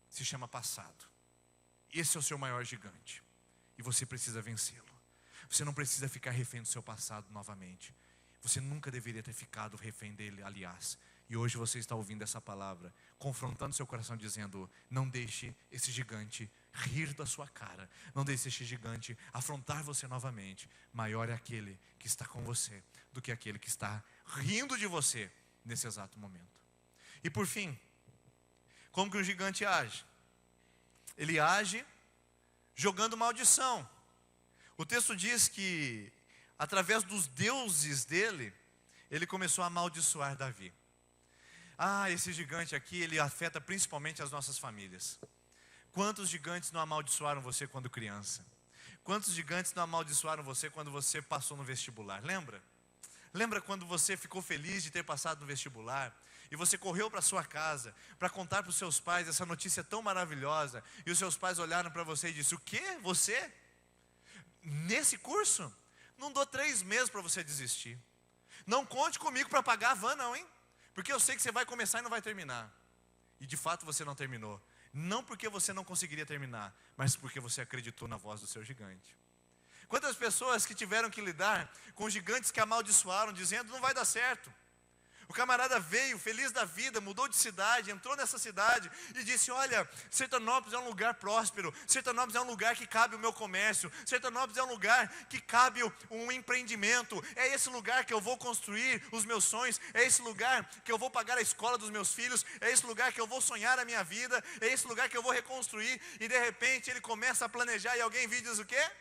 se chama passado. Esse é o seu maior gigante, e você precisa vencê-lo. Você não precisa ficar refém do seu passado novamente. Você nunca deveria ter ficado refém dele, aliás. E hoje você está ouvindo essa palavra, confrontando seu coração, dizendo: não deixe esse gigante rir da sua cara, não deixe esse gigante afrontar você novamente. Maior é aquele que está com você do que aquele que está rindo de você nesse exato momento. E por fim, como que um gigante age? Ele age jogando maldição. O texto diz que, através dos deuses dele, ele começou a amaldiçoar Davi. Ah, esse gigante aqui, ele afeta principalmente as nossas famílias. Quantos gigantes não amaldiçoaram você quando criança? Quantos gigantes não amaldiçoaram você quando você passou no vestibular? Lembra? Lembra quando você ficou feliz de ter passado no vestibular? e você correu para sua casa para contar para os seus pais essa notícia tão maravilhosa, e os seus pais olharam para você e disseram: o quê? Você? Nesse curso? Não dou 3 meses para você desistir. Não conte comigo para pagar a van não, hein? Porque eu sei que você vai começar e não vai terminar. E de fato você não terminou. Não porque você não conseguiria terminar, mas porque você acreditou na voz do seu gigante. Quantas pessoas que tiveram que lidar com gigantes que amaldiçoaram, dizendo: não vai dar certo. O camarada veio, feliz da vida, mudou de cidade, entrou nessa cidade e disse: olha, Sertanópolis é um lugar próspero, Sertanópolis é um lugar que cabe o meu comércio, Sertanópolis é um lugar que cabe um empreendimento, é esse lugar que eu vou construir os meus sonhos, é esse lugar que eu vou pagar a escola dos meus filhos, é esse lugar que eu vou sonhar a minha vida, é esse lugar que eu vou reconstruir. E de repente ele começa a planejar e alguém vem e diz: o quê?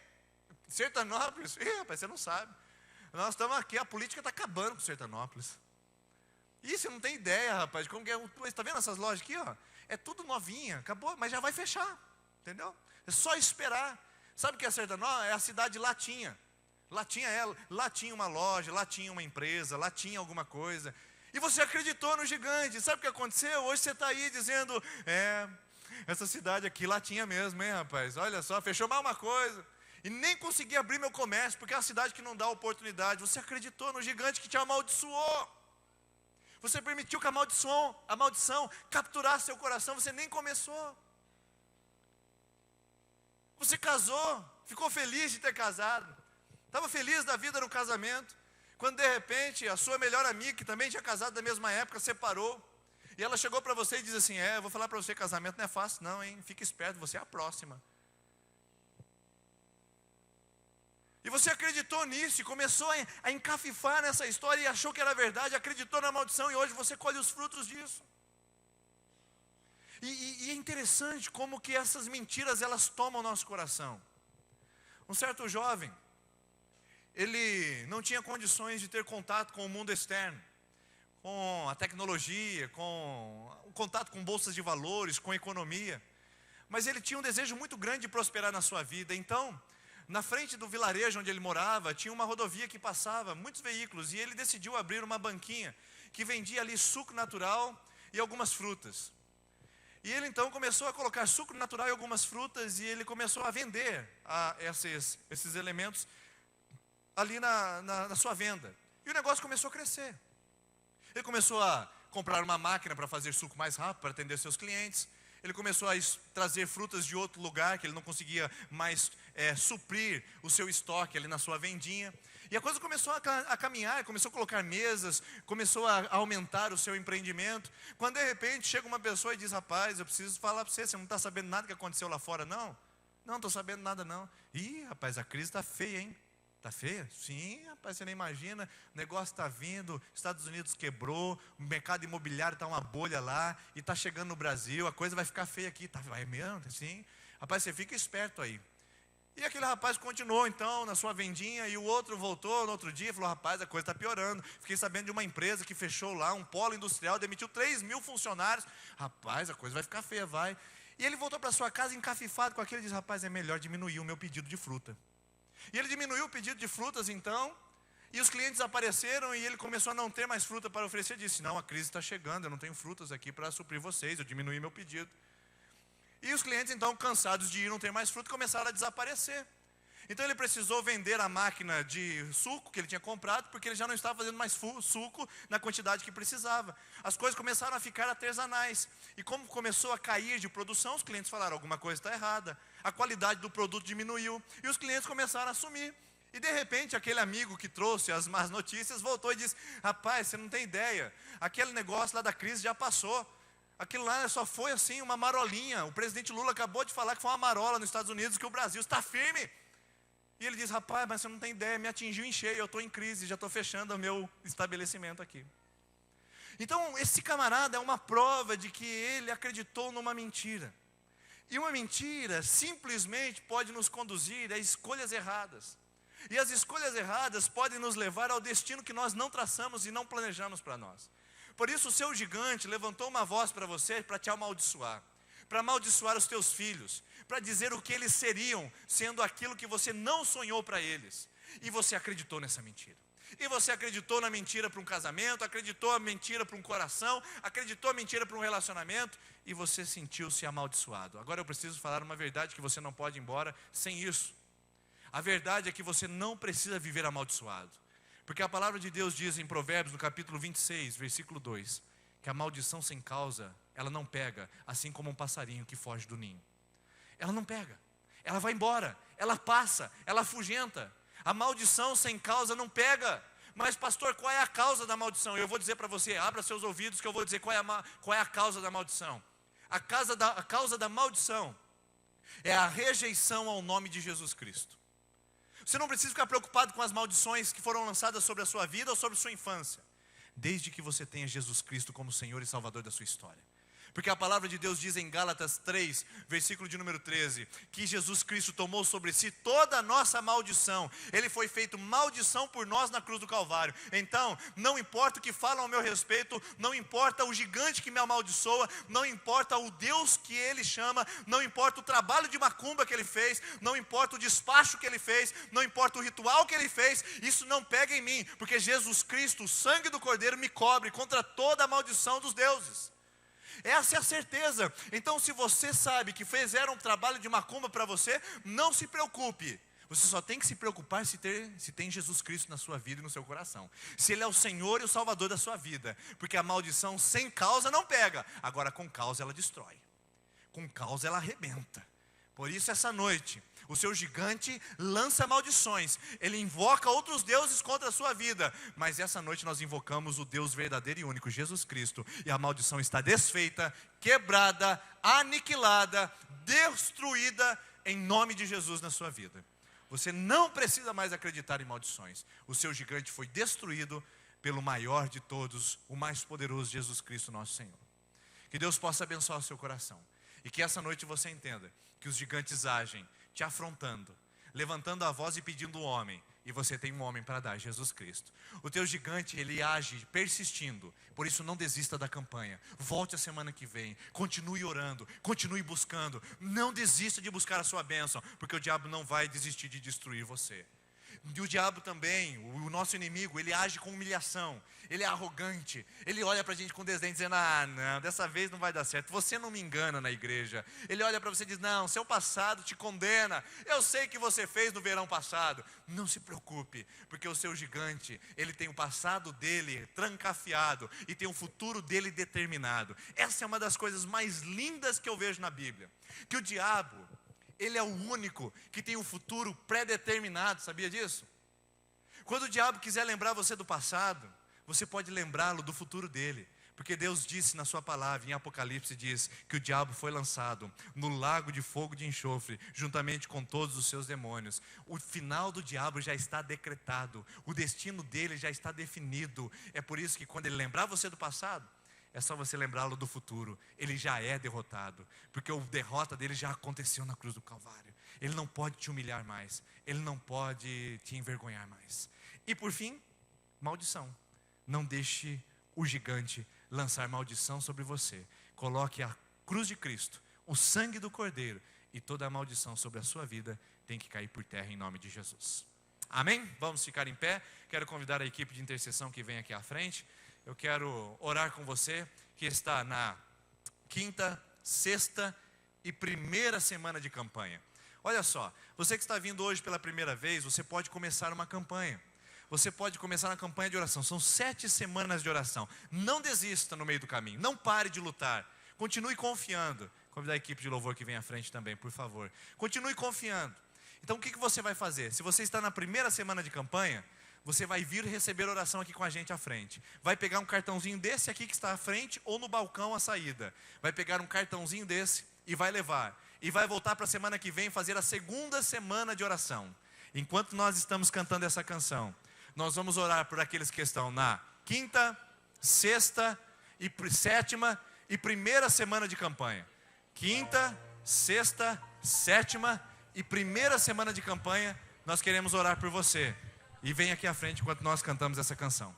Sertanópolis? Ih, rapaz, você não sabe. Nós estamos aqui, a política está acabando com Sertanópolis. Ih, você não tem ideia, rapaz, como que é. Está vendo essas lojas aqui, ó? É tudo novinha, acabou, mas já vai fechar, entendeu? É só esperar. Sabe o que é Sertanópolis? É a cidade latinha. Lá tinha uma loja, lá tinha uma empresa, lá tinha alguma coisa. E você acreditou no gigante. Sabe o que aconteceu? Hoje você está aí dizendo: essa cidade aqui lá tinha mesmo, hein, rapaz? Olha só, fechou mais uma coisa. E nem consegui abrir meu comércio, porque é uma cidade que não dá oportunidade. Você acreditou no gigante que te amaldiçoou. Você permitiu que a maldição capturasse seu coração, você nem começou. Você casou, ficou feliz de ter casado, estava feliz da vida no casamento, quando de repente a sua melhor amiga, que também tinha casado da mesma época, separou, e ela chegou para você e disse assim: eu vou falar para você, casamento não é fácil não, hein? Fique esperto, você é a próxima. E você acreditou nisso e começou a encafifar nessa história e achou que era verdade, acreditou na maldição e hoje você colhe os frutos disso. E é interessante como que essas mentiras, elas tomam o nosso coração. Um certo jovem, ele não tinha condições de ter contato com o mundo externo, com a tecnologia, com o contato com bolsas de valores, com economia. Mas ele tinha um desejo muito grande de prosperar na sua vida. Então, na frente do vilarejo onde ele morava, tinha uma rodovia que passava, muitos veículos, e ele decidiu abrir uma banquinha que vendia ali suco natural e algumas frutas. E ele então começou a colocar suco natural e algumas frutas, e ele começou a vender esses elementos ali na sua venda. E o negócio começou a crescer. Ele começou a comprar uma máquina para fazer suco mais rápido, para atender seus clientes. Ele começou a trazer frutas de outro lugar, que ele não conseguia mais suprir o seu estoque ali na sua vendinha. E a coisa começou a caminhar, começou a colocar mesas, começou a aumentar o seu empreendimento. Quando de repente chega uma pessoa e diz: rapaz, eu preciso falar para você, você não está sabendo nada que aconteceu lá fora, não? Não estou sabendo nada não. Ih, rapaz, a crise está feia, hein? Está feia? Sim, rapaz, você nem imagina, o negócio está vindo, Estados Unidos quebrou, o mercado imobiliário está uma bolha lá, e está chegando no Brasil, a coisa vai ficar feia aqui. Vai mesmo? Sim. Rapaz, você fica esperto aí. E aquele rapaz continuou então na sua vendinha, e o outro voltou no outro dia e falou: rapaz, a coisa está piorando. Fiquei sabendo de uma empresa que fechou lá, um polo industrial, demitiu 3.000 funcionários. Rapaz, a coisa vai ficar feia, vai. E ele voltou para sua casa encafifado com aquilo e disse: rapaz, é melhor diminuir o meu pedido de fruta. E ele diminuiu o pedido de frutas então, e os clientes apareceram e ele começou a não ter mais fruta para oferecer. Disse: não, a crise está chegando, eu não tenho frutas aqui para suprir vocês, eu diminuí meu pedido. E os clientes então, cansados de ir não ter mais fruta, começaram a desaparecer. Então ele precisou vender a máquina de suco que ele tinha comprado, porque ele já não estava fazendo mais suco na quantidade que precisava. As coisas começaram a ficar artesanais. E como começou a cair de produção, os clientes falaram: alguma coisa está errada. A qualidade do produto diminuiu. E os clientes começaram a sumir. E de repente aquele amigo que trouxe as más notícias voltou e disse: rapaz, você não tem ideia. Aquele negócio lá da crise já passou. Aquilo lá só foi assim uma marolinha. O presidente Lula acabou de falar que foi uma marola nos Estados Unidos, que o Brasil está firme. E ele diz: rapaz, mas você não tem ideia, me atingiu em cheio, eu estou em crise, já estou fechando o meu estabelecimento aqui. Então esse camarada é uma prova de que ele acreditou numa mentira. E uma mentira simplesmente pode nos conduzir a escolhas erradas. E as escolhas erradas podem nos levar ao destino que nós não traçamos e não planejamos para nós. Por isso o seu gigante levantou uma voz para você para te amaldiçoar, para amaldiçoar os teus filhos, para dizer o que eles seriam, sendo aquilo que você não sonhou para eles. E você acreditou nessa mentira. E você acreditou na mentira para um casamento, acreditou a mentira para um coração, acreditou a mentira para um relacionamento, e você sentiu-se amaldiçoado. Agora eu preciso falar uma verdade que você não pode ir embora sem isso. A verdade é que você não precisa viver amaldiçoado. Porque a palavra de Deus diz em Provérbios, no capítulo 26, versículo 2, que a maldição sem causa, ela não pega, assim como um passarinho que foge do ninho. Ela não pega, ela vai embora, ela passa, ela afugenta. A maldição sem causa não pega. Mas pastor, qual é a causa da maldição? Eu vou dizer para você, abra seus ouvidos que eu vou dizer qual é a causa da maldição. A causa da maldição é a rejeição ao nome de Jesus Cristo. Você não precisa ficar preocupado com as maldições que foram lançadas sobre a sua vida ou sobre a sua infância, desde que você tenha Jesus Cristo como Senhor e Salvador da sua história. Porque a palavra de Deus diz em Gálatas 3, versículo de número 13, que Jesus Cristo tomou sobre si toda a nossa maldição. Ele foi feito maldição por nós na cruz do Calvário. Então, não importa o que falam ao meu respeito, não importa o gigante que me amaldiçoa, não importa o Deus que ele chama, não importa o trabalho de macumba que ele fez, não importa o despacho que ele fez, não importa o ritual que ele fez, isso não pega em mim, porque Jesus Cristo, o sangue do Cordeiro, me cobre contra toda a maldição dos deuses. Essa é a certeza. Então, se você sabe que fizeram um trabalho de macumba para você, não se preocupe. Você só tem que se preocupar se tem Jesus Cristo na sua vida e no seu coração. Se Ele é o Senhor e o Salvador da sua vida. Porque a maldição sem causa não pega. Agora, com causa ela destrói. Com causa ela arrebenta. Por isso, essa noite, o seu gigante lança maldições. Ele invoca outros deuses contra a sua vida. Mas essa noite nós invocamos o Deus verdadeiro e único, Jesus Cristo. E a maldição está desfeita, quebrada, aniquilada, destruída em nome de Jesus na sua vida. Você não precisa mais acreditar em maldições. O seu gigante foi destruído pelo maior de todos, o mais poderoso, Jesus Cristo nosso Senhor. Que Deus possa abençoar o seu coração. E que essa noite você entenda que os gigantes agem te afrontando, levantando a voz e pedindo um homem, e você tem um homem para dar, Jesus Cristo. O teu gigante, ele age persistindo, por isso não desista da campanha. Volte a semana que vem, continue orando, continue buscando, não desista de buscar a sua bênção, porque o diabo não vai desistir de destruir você. E o diabo também, o nosso inimigo, ele age com humilhação, ele é arrogante, ele olha para a gente com desdém dizendo, não, dessa vez não vai dar certo, você não me engana na igreja. Ele olha para você e diz, não, seu passado te condena, eu sei que você fez no verão passado. Não se preocupe, porque o seu gigante, ele tem o passado dele trancafiado e tem o futuro dele determinado. Essa é uma das coisas mais lindas que eu vejo na Bíblia, que o diabo, ele é o único que tem um futuro pré-determinado, sabia disso? Quando o diabo quiser lembrar você do passado, você pode lembrá-lo do futuro dele. Porque Deus disse na sua palavra, em Apocalipse diz, que o diabo foi lançado no lago de fogo de enxofre, juntamente com todos os seus demônios. O final do diabo já está decretado, o destino dele já está definido. É por isso que quando ele lembrar você do passado, é só você lembrá-lo do futuro. Ele já é derrotado, porque a derrota dele já aconteceu na cruz do Calvário. Ele não pode te humilhar mais, ele não pode te envergonhar mais. E por fim, maldição. Não deixe o gigante lançar maldição sobre você. Coloque a cruz de Cristo, o sangue do Cordeiro, e toda a maldição sobre a sua vida tem que cair por terra em nome de Jesus. Amém? Vamos ficar em pé. Quero convidar a equipe de intercessão que vem aqui à frente. Eu quero orar com você que está na quinta, sexta e primeira semana de campanha. Olha só, você que está vindo hoje pela primeira vez, você pode começar uma campanha. Você pode começar uma campanha de oração. São 7 semanas de oração. Não desista no meio do caminho. Não pare de lutar. Continue confiando. Convidar a equipe de louvor que vem à frente também, por favor. Continue confiando. Então o que você vai fazer? Se você está na primeira semana de campanha, você vai vir receber oração aqui com a gente à frente. Vai pegar um cartãozinho desse aqui que está à frente ou no balcão à saída. Vai pegar um cartãozinho desse e vai levar. E vai voltar para a semana que vem fazer a segunda semana de oração. Enquanto nós estamos cantando essa canção, nós vamos orar por aqueles que estão na quinta, sexta e sétima e primeira semana de campanha. Quinta, sexta, sétima e primeira semana de campanha, nós queremos orar por você. E vem aqui à frente enquanto nós cantamos essa canção.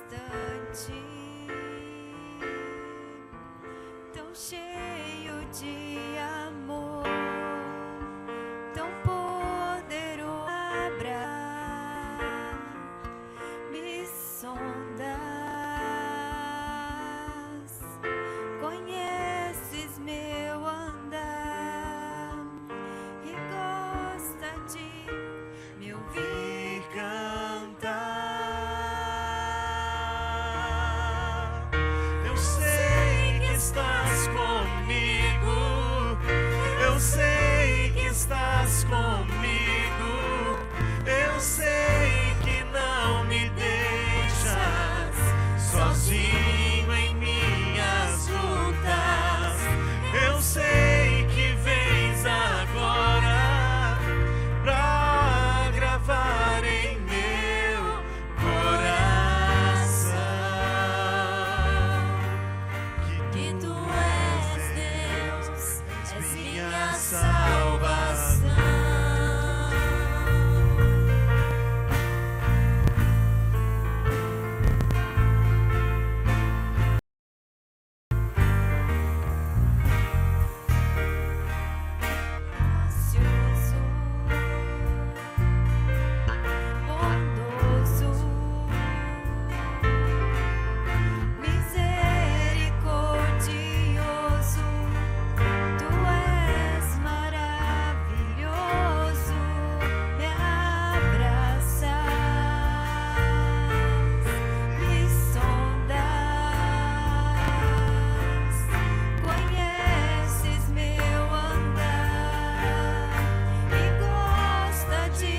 constante, tão cheio de amor, tão poderoso. Me sondas, conheces meu andar e gosta de me ouvir cantar. Eu sei que estás comigo, eu sei que estás comigo, eu sei que não me deixas sozinho em minhas lutas. Eu sei que vens agora pra gravar em meu coração que tu és Deus, és minha salvação. Gracioso, bondoso, misericordioso, tu és maravilhoso, me abraças, me sondas, conheces meu andar e gosta de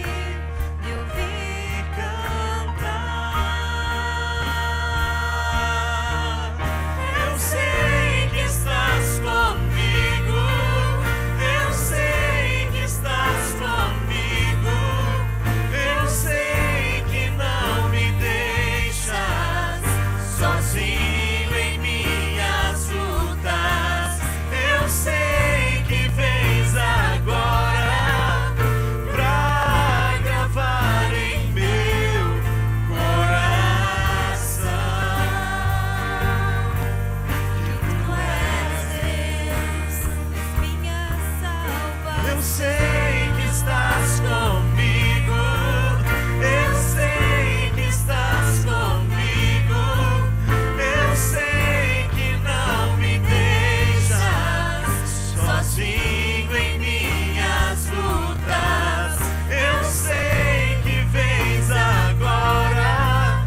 me ouvir cantar. Eu sei que estás comigo, eu sei que estás comigo, eu sei que não me deixas sozinho em minhas lutas. Eu sei que vens agora pra gravar em meu coração que tu és Deus, és minha salvação. eu sei que estás comigo, eu sei que estás comigo, eu sei que não me deixas sozinho em minhas lutas. Eu sei que vens agora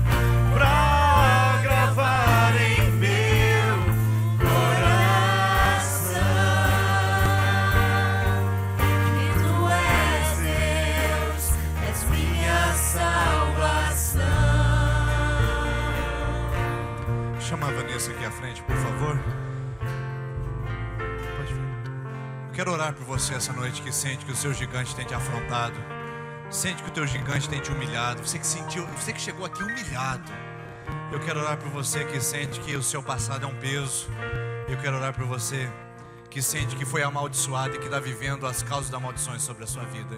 pra gravar em meu coração Que tu és Deus, és minha salvação. Chama a Vanessa aqui à frente, por favor. Pode vir. Eu quero orar por você essa noite que sente que o seu gigante tem te afrontado. Sente que o teu gigante tem te humilhado. Você que sentiu, você que chegou aqui humilhado. Eu quero orar por você que sente que o seu passado é um peso. Eu quero orar por você que sente que foi amaldiçoado e que está vivendo as causas das maldições sobre a sua vida.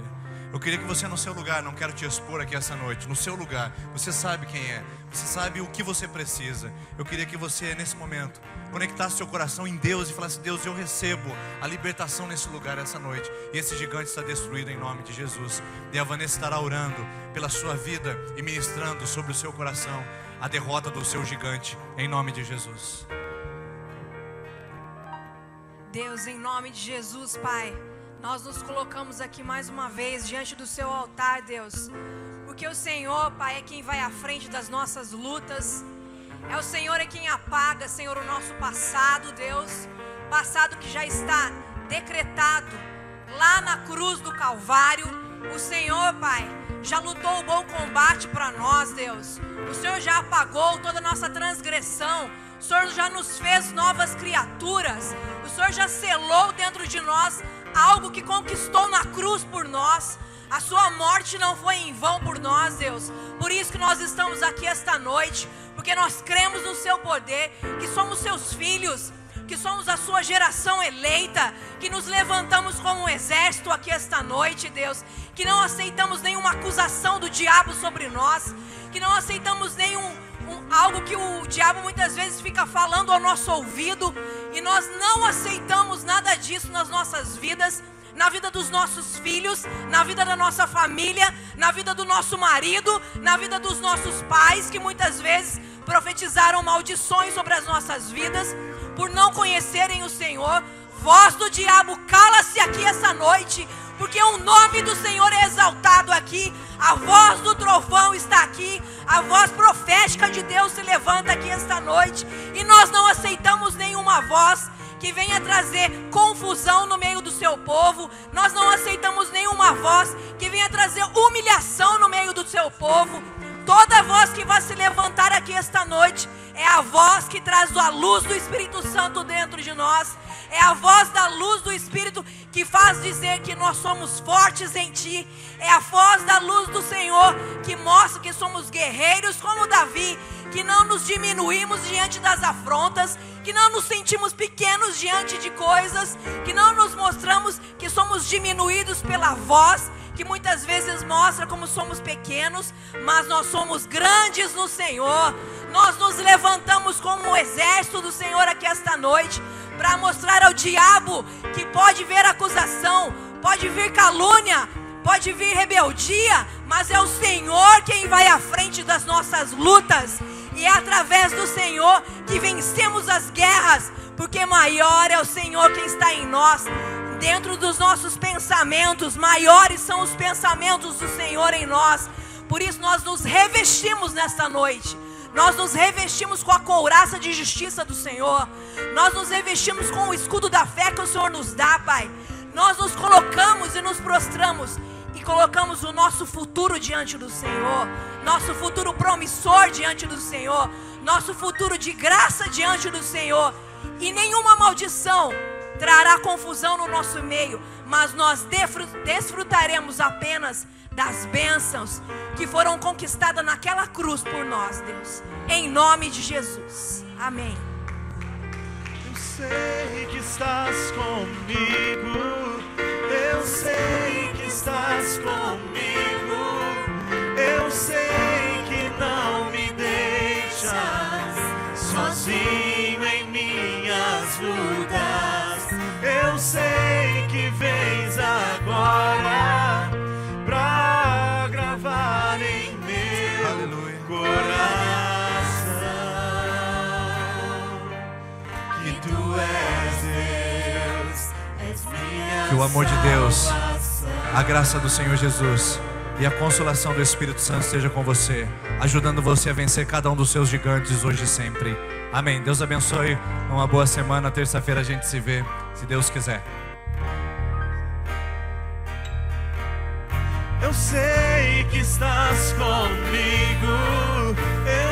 Eu queria que você no seu lugar, não quero te expor aqui essa noite, no seu lugar, você sabe quem é, você sabe o que você precisa. Eu queria que você nesse momento conectasse seu coração em Deus e falasse: Deus, eu recebo a libertação nesse lugar essa noite. E esse gigante está destruído em nome de Jesus. E a Vanessa estará orando pela sua vida e ministrando sobre o seu coração a derrota do seu gigante em nome de Jesus. Deus, em nome de Jesus, Pai, nós nos colocamos aqui mais uma vez diante do seu altar, Deus, porque o Senhor, Pai, é quem vai à frente das nossas lutas. É o Senhor é quem apaga, Senhor, o nosso passado, Deus, passado que já está decretado lá na cruz do Calvário. O Senhor, Pai, já lutou o bom combate para nós, Deus. O Senhor já apagou toda a nossa transgressão. O Senhor já nos fez novas criaturas. O Senhor já selou dentro de nós algo que conquistou na cruz por nós. A sua morte não foi em vão por nós, Deus. Por isso que nós estamos aqui esta noite, porque nós cremos no seu poder, que somos seus filhos, que somos a sua geração eleita, que nos levantamos como um exército aqui esta noite, Deus, que não aceitamos nenhuma acusação do diabo sobre nós, que não aceitamos nenhum algo que o diabo muitas vezes fica falando ao nosso ouvido, e nós não aceitamos nada disso nas nossas vidas, na vida dos nossos filhos, na vida da nossa família, na vida do nosso marido, na vida dos nossos pais, que muitas vezes profetizaram maldições sobre as nossas vidas, por não conhecerem o Senhor. Voz do diabo, cala-se aqui essa noite, porque o nome do Senhor é exaltado aqui. A voz do trovão está aqui, a voz profética de Deus se levanta aqui esta noite, e nós não aceitamos nenhuma voz que venha trazer confusão no meio do seu povo. Nós não aceitamos nenhuma voz que venha trazer humilhação no meio do seu povo. Toda voz que vai se levantar aqui esta noite é a voz que traz a luz do Espírito Santo dentro de nós. É a voz da luz do Espírito que faz dizer que nós somos fortes em Ti. É a voz da luz do Senhor que mostra que somos guerreiros como Davi, que não nos diminuímos diante das afrontas, que não nos sentimos pequenos diante de coisas, que não nos mostramos que somos diminuídos pela voz, que muitas vezes mostra como somos pequenos, mas nós somos grandes no Senhor. Nós nos levantamos como um exército do Senhor aqui esta noite, para mostrar ao diabo que pode vir acusação, pode vir calúnia, pode vir rebeldia, mas é o Senhor quem vai à frente das nossas lutas, e é através do Senhor que vencemos as guerras, porque maior é o Senhor quem está em nós. Dentro dos nossos pensamentos, maiores são os pensamentos do Senhor em nós. Por isso nós nos revestimos nesta noite. Nós nos revestimos com a couraça de justiça do Senhor. Nós nos revestimos com o escudo da fé que o Senhor nos dá, Pai. Nós nos colocamos e nos prostramos e colocamos o nosso futuro diante do Senhor, nosso futuro promissor diante do Senhor, nosso futuro de graça diante do Senhor. E nenhuma maldição trará confusão no nosso meio, mas nós desfrutaremos apenas das bênçãos que foram conquistadas naquela cruz por nós, Deus, em nome de Jesus, amém. Eu sei que estás comigo, eu sei que estás comigo, eu sei que não me deixas sozinho em minhas lutas, eu sei que vens agora pra gravar em meu coração que Tu és Deus, és minha Que o amor de Deus, salvação. a graça do Senhor Jesus e a consolação do Espírito Santo esteja com você, ajudando você a vencer cada um dos seus gigantes hoje e sempre. Amém. Deus abençoe. Uma boa semana. Terça-feira a gente se vê, se Deus quiser. Eu sei que estás comigo,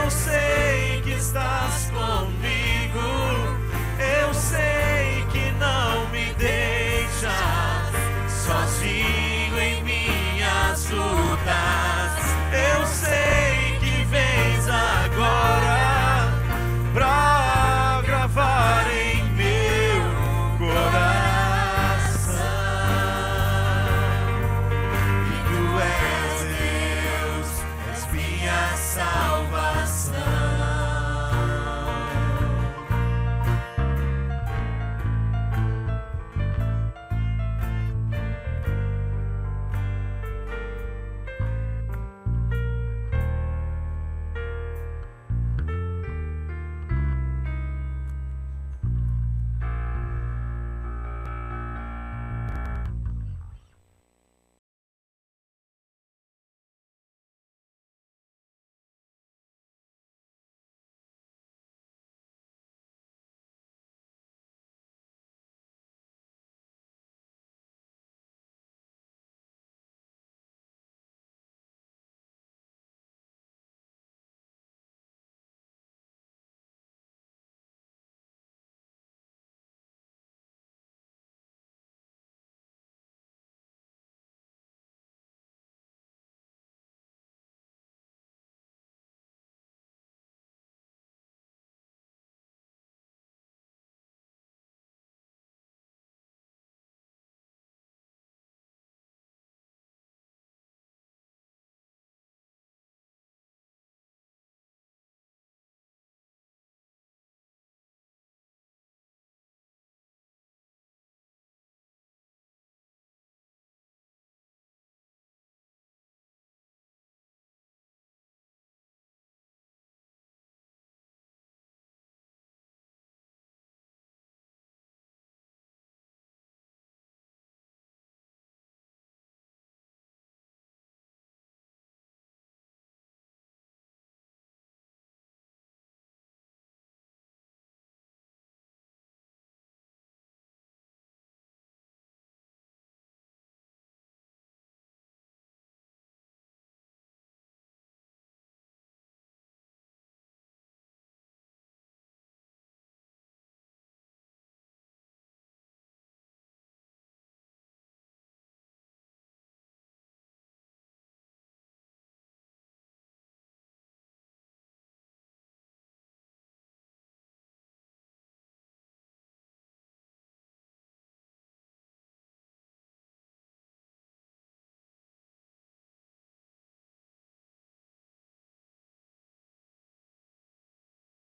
eu sei que estás comigo.